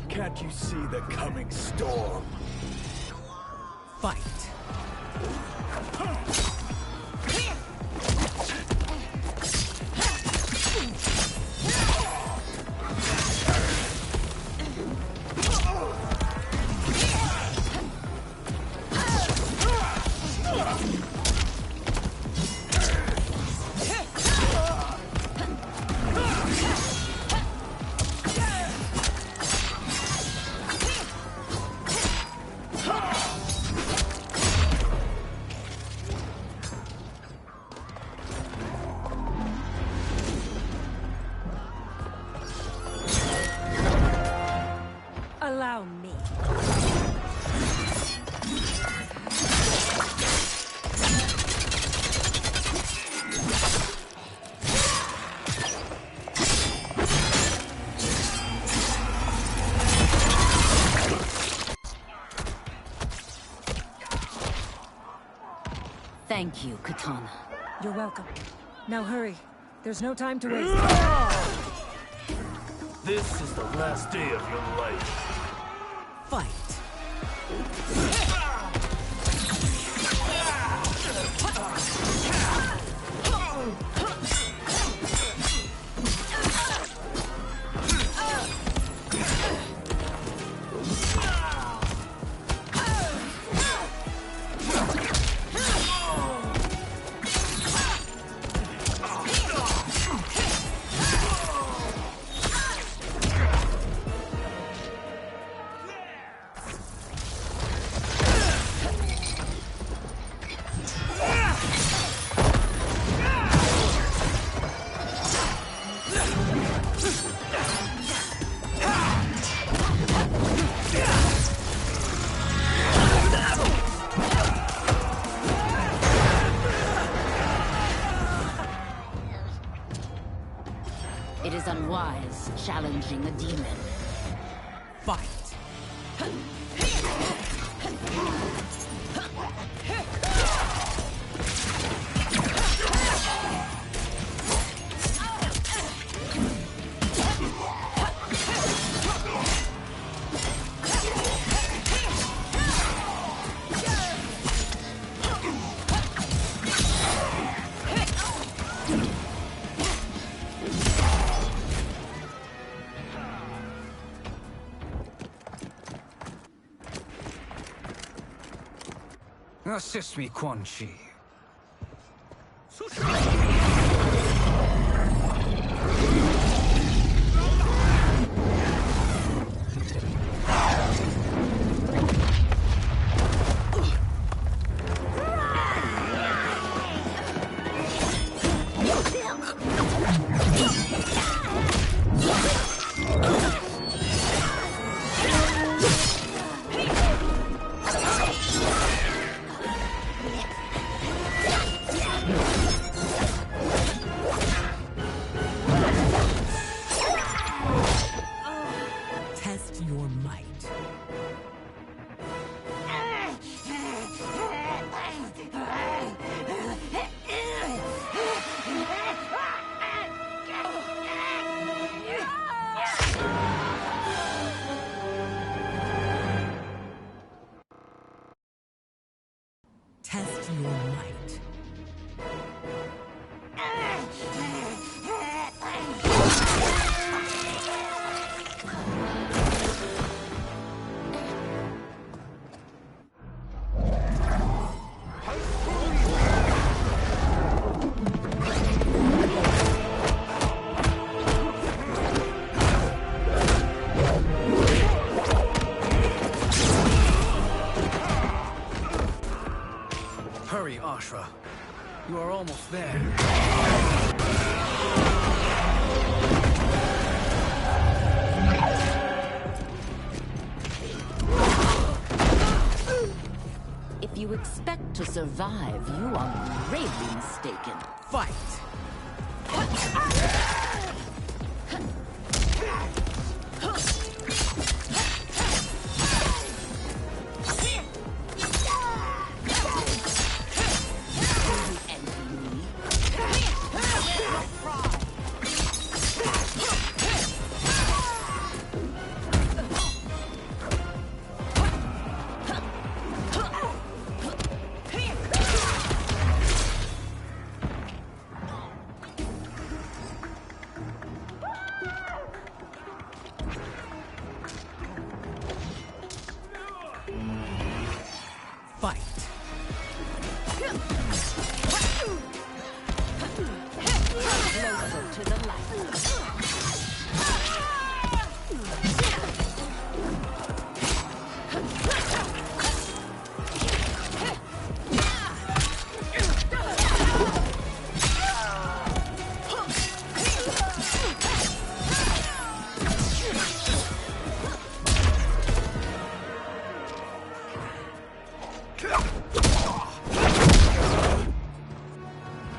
Can't you see the coming storm? Fight! Allow me. Thank you, Katana. You're welcome. Now hurry. There's no time to waste. This is the last day of your life. Fight! It is unwise challenging a demon. Fight! Assist me, Quan Chi. Test your might. Test your might. Hurry, Ashra. You are almost there. If you expect to survive, you are gravely mistaken. Fight! Fight! Closer to the light.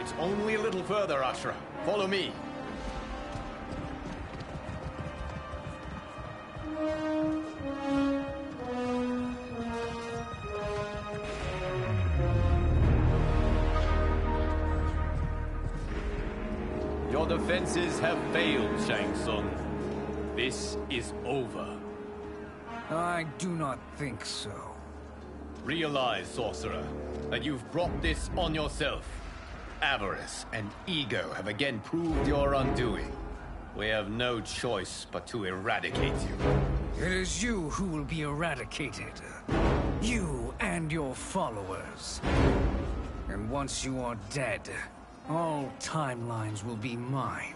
It's only a little further, Ashra. Follow me. Your defenses have failed, Shang Tsung. This is over. I do not think so. Realize, sorcerer, that you've brought this on yourself. Avarice and ego have again proved your undoing. We have no choice but to eradicate you. It is you who will be eradicated. You and your followers. And once you are dead, all timelines will be mine.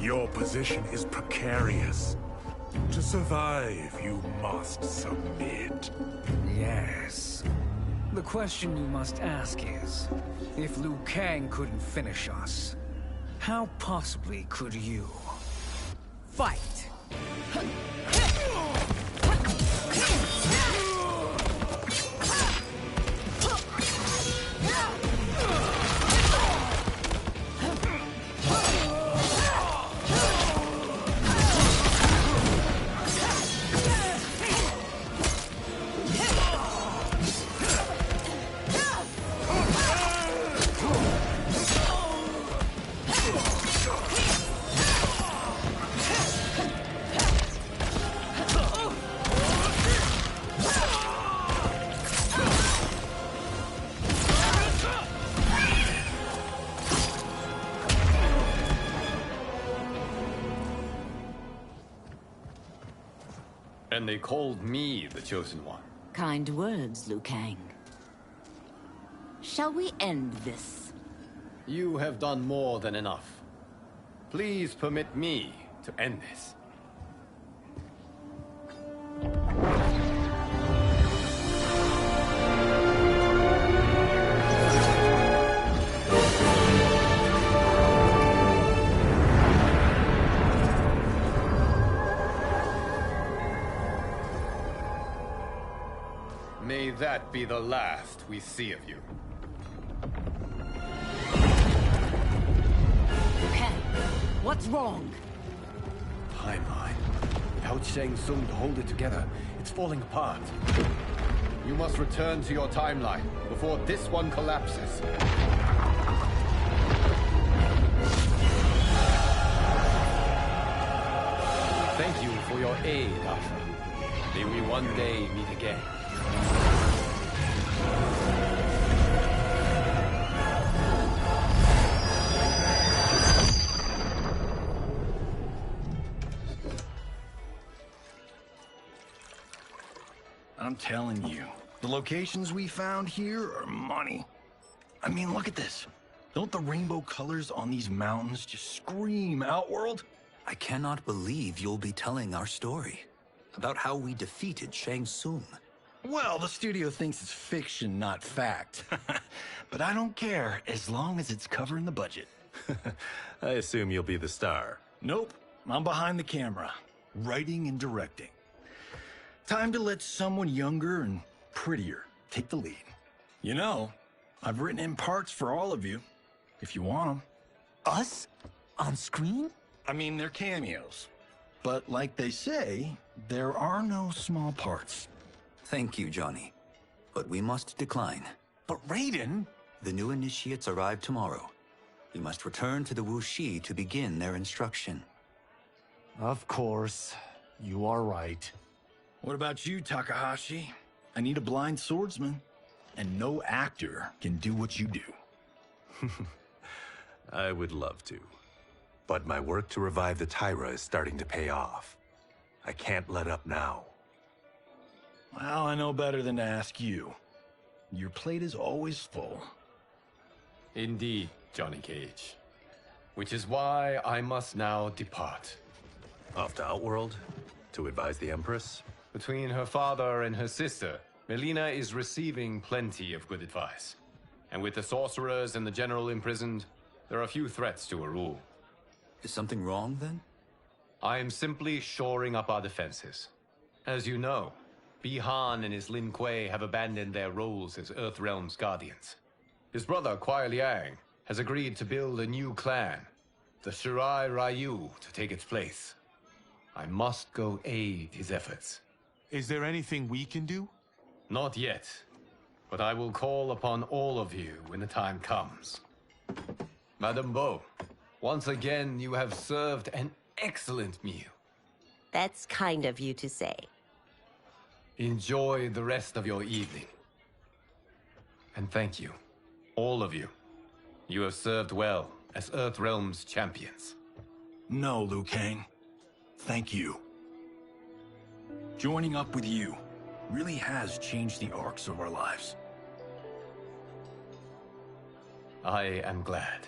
Your position is precarious. To survive, you must submit. Yes. The question you must ask is, if Liu Kang couldn't finish us, how possibly could you? Fight! And they called me the Chosen One. Kind words, Liu Kang. Shall we end this? You have done more than enough. Please permit me to end this. May that be the last we see of you. Okay, what's wrong? Timeline. Without Shang Tsung to hold it together, it's falling apart. You must return to your timeline before this one collapses. Thank you for your aid, Asha. May we one day meet again. I'm telling you, the locations we found here are money. I mean, look at this. Don't the rainbow colors on these mountains just scream Outworld? I cannot believe you'll be telling our story about how we defeated Shang Tsung. Well, the studio thinks it's fiction, not fact. But I don't care, as long as it's covering the budget. I assume you'll be the star. Nope, I'm behind the camera, writing and directing. Time to let someone younger and prettier take the lead. You know, I've written in parts for all of you, if you want them. Us? On screen? I mean, they're cameos. But like they say, there are no small parts. Thank you, Johnny. But we must decline. But Raiden? The new initiates arrive tomorrow. We must return to the Wuxi to begin their instruction. Of course. You are right. What about you, Takahashi? I need a blind swordsman. And no actor can do what you do. I would love to. But my work to revive the Tyra is starting to pay off. I can't let up now. Well, I know better than to ask you. Your plate is always full. Indeed, Johnny Cage. Which is why I must now depart. Off to Outworld? To advise the Empress? Between her father and her sister, Melina is receiving plenty of good advice. And with the sorcerers and the general imprisoned, there are few threats to her rule. Is something wrong, then? I am simply shoring up our defenses. As you know, Bi-Han and his Lin Kuei have abandoned their roles as Earthrealm's guardians. His brother, Kuai Liang, has agreed to build a new clan, the Shirai Ryu, to take its place. I must go aid his efforts. Is there anything we can do? Not yet, but I will call upon all of you when the time comes. Madame Bo, once again you have served an excellent meal. That's kind of you to say. Enjoy the rest of your evening. And thank you, all of you. You have served well as Earthrealm's champions. No, Liu Kang. Thank you. Joining up with you really has changed the arcs of our lives. I am glad.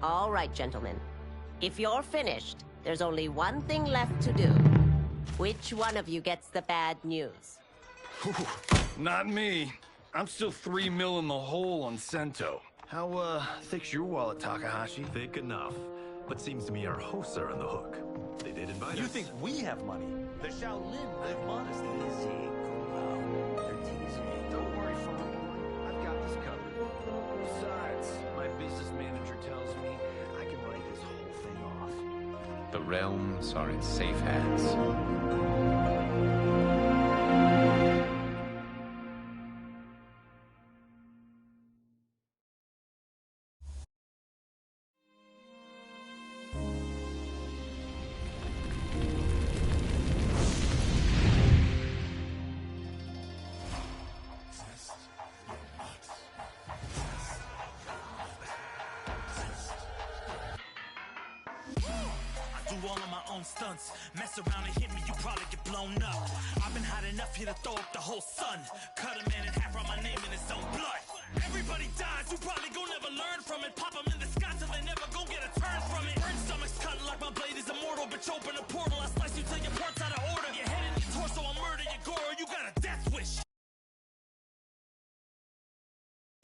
All right, gentlemen. If you're finished, there's only one thing left to do. Which one of you gets the bad news? Not me. I'm still 3 mil in the hole on Sento. How, thick's your wallet, Takahashi? Thick enough. But seems to me our hosts are on the hook. They did invite us. You think we have money? The Shaolin live modestly. Easy, Kumo. They're teasing. Don't worry, Farmer. I've got this covered. Besides, my business manager tells me I can write this whole thing off. The realms are in safe hands. All of my own stunts. Mess around and hit me, you probably get blown up. I've been hot enough here to throw up the whole sun. Cut a man in half, write my name in his own blood. Everybody dies, you probably gon' never learn from it. Pop them in the sky till they never gon' get a turn from it. Burn stomachs cutting like my blade is immortal. Bitch, open a portal, I slice you till your parts out of order. Your head and your torso, I'll murder your gore. You got a death wish.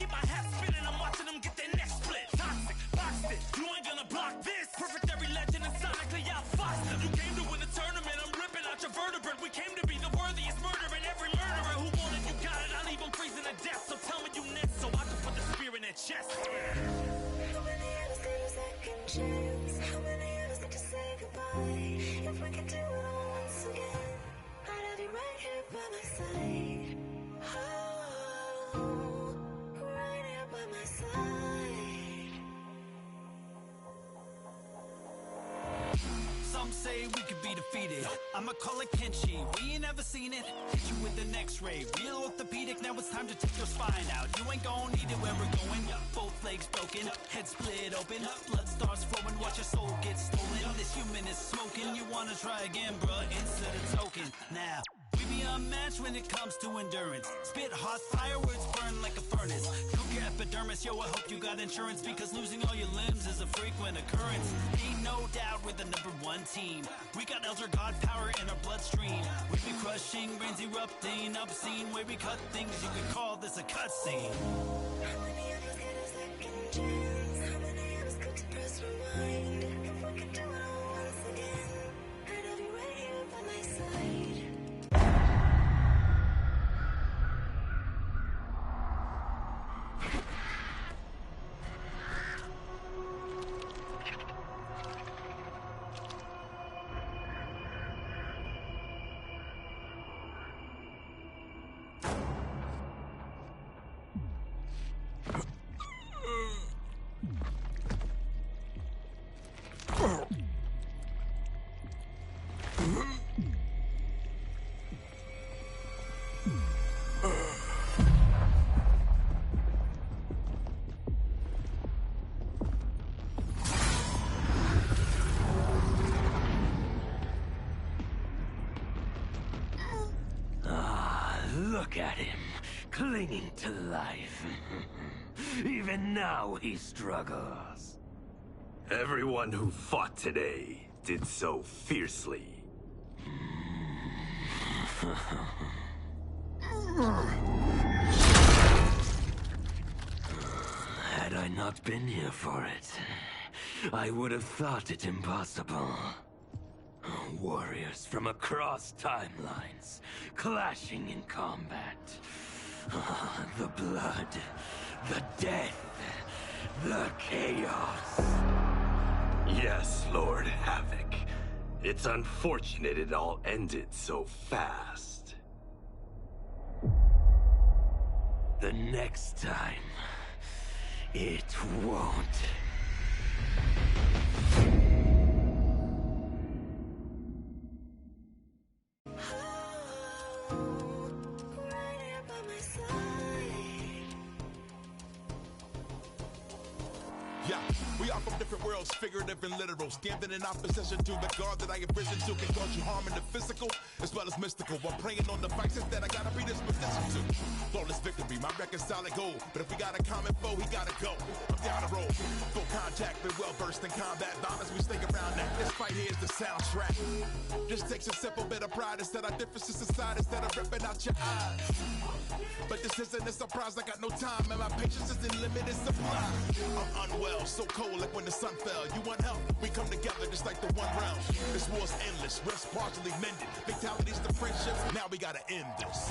Keep my hat spinning, I'm watching them get their neck split. Toxic, boxed it, you ain't gonna block this. Perfect every legend and sonically outfoxed them. You came to win the tournament, I'm ripping out your vertebrae. We came to be the worthiest murdering every murderer. Who wanted you got it, I'll leave them freezing to death. So tell me you next, so I can put the spear in their chest. How many of us get a second chance? How many of us get to say goodbye? If we could do it all once again, I'd have you right here by my side. Oh, right here by my side. Some say we could be defeated. I'ma call it Kenshi. We ain't never seen it. Hit you with an X-ray. Real orthopedic. Now it's time to take your spine out. You ain't gon' need it where we're going. Both legs broken. Head split open. Blood starts flowing. Watch your soul get stolen. This human is smoking. You wanna try again, bruh? Insert a token. Now. We be unmatched when it comes to endurance. Spit hot fireworks burn like a furnace. Cook your epidermis, yo, I hope you got insurance, because losing all your limbs is a frequent occurrence. Ain't no doubt we're the #1 team. We got Elder God power in our bloodstream. We be crushing, brains erupting, obscene. Way we cut things, you could call this a cutscene. How many of us get a second chance? How many of us get to press rewind? If we could do it all once again, I'd have you right here by my side. Look at him, clinging to life. Even now he struggles. Everyone who fought today did so fiercely. Had I not been here for it, I would have thought it impossible. Warriors from across timelines, clashing in combat. The blood, the death, the chaos. Yes, Lord Havoc. It's unfortunate it all ended so fast. The next time, it won't. Yeah, We are from different worlds, figurative and literal. Standing in opposition to the God that I have risen to can cause you harm in the physical as well as mystical. While praying on the vices that I gotta be disposition to. Flawless victory, my record's solid gold. But if we got a common foe, he gotta go. I'm down the road, full contact, been well versed in combat violence. We stay around that. This fight here is the soundtrack. Just takes a simple bit of pride instead of differences aside instead of ripping out your eyes. But this isn't a surprise, I got no time and my patience is in limited supply. I'm unwell, so cold like when the sun fell. You want help? We come together just like the one round. This war's endless, rifts partially mended. Fatalities to friendships, now we gotta end this.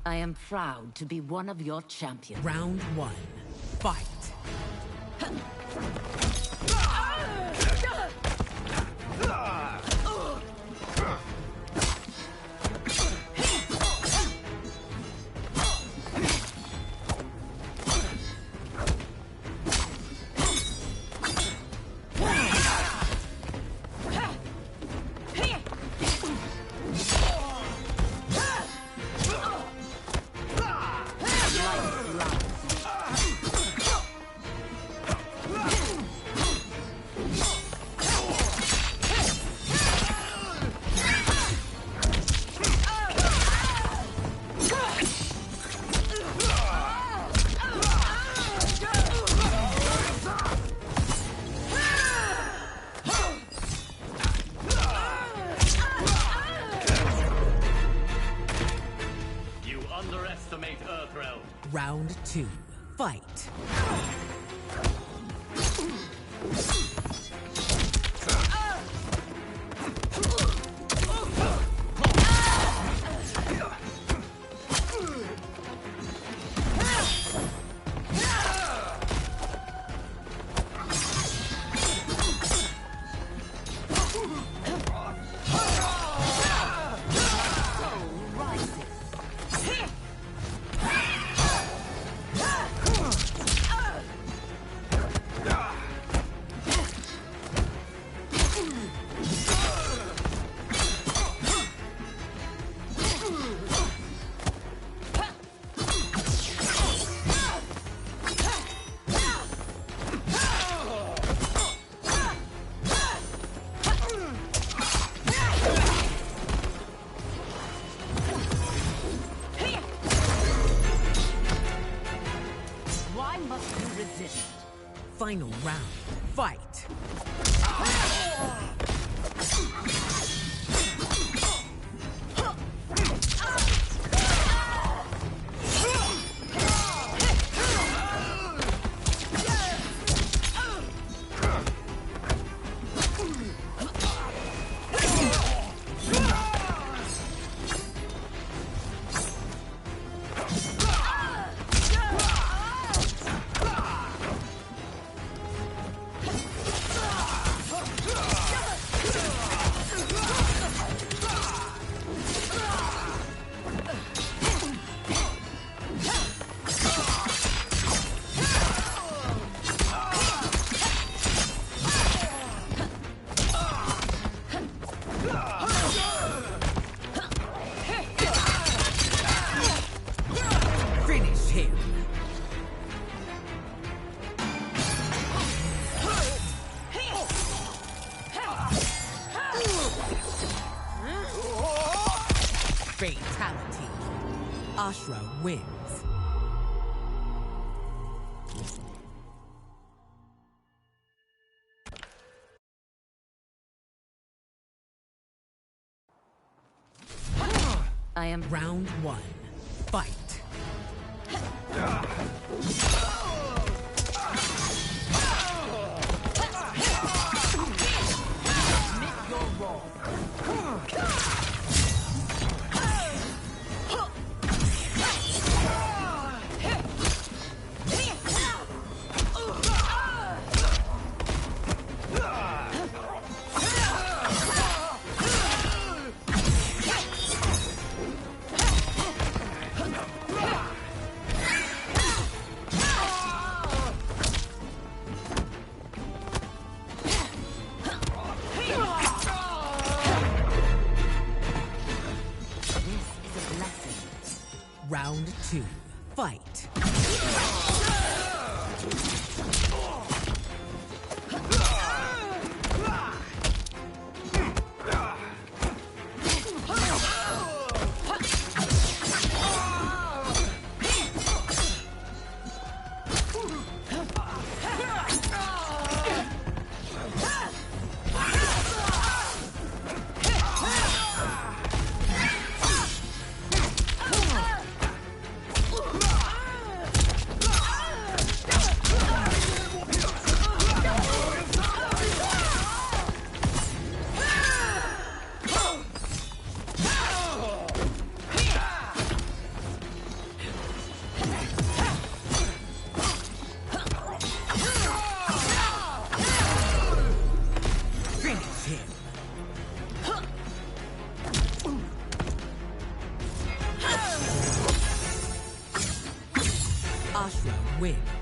I am proud to be one of your champions. Round 1. Fight. Round 2. Fight. Final round. Fight. Fatality. Ashra wins. I am round 1. Fight. Round 2. Fight. Ashra wins.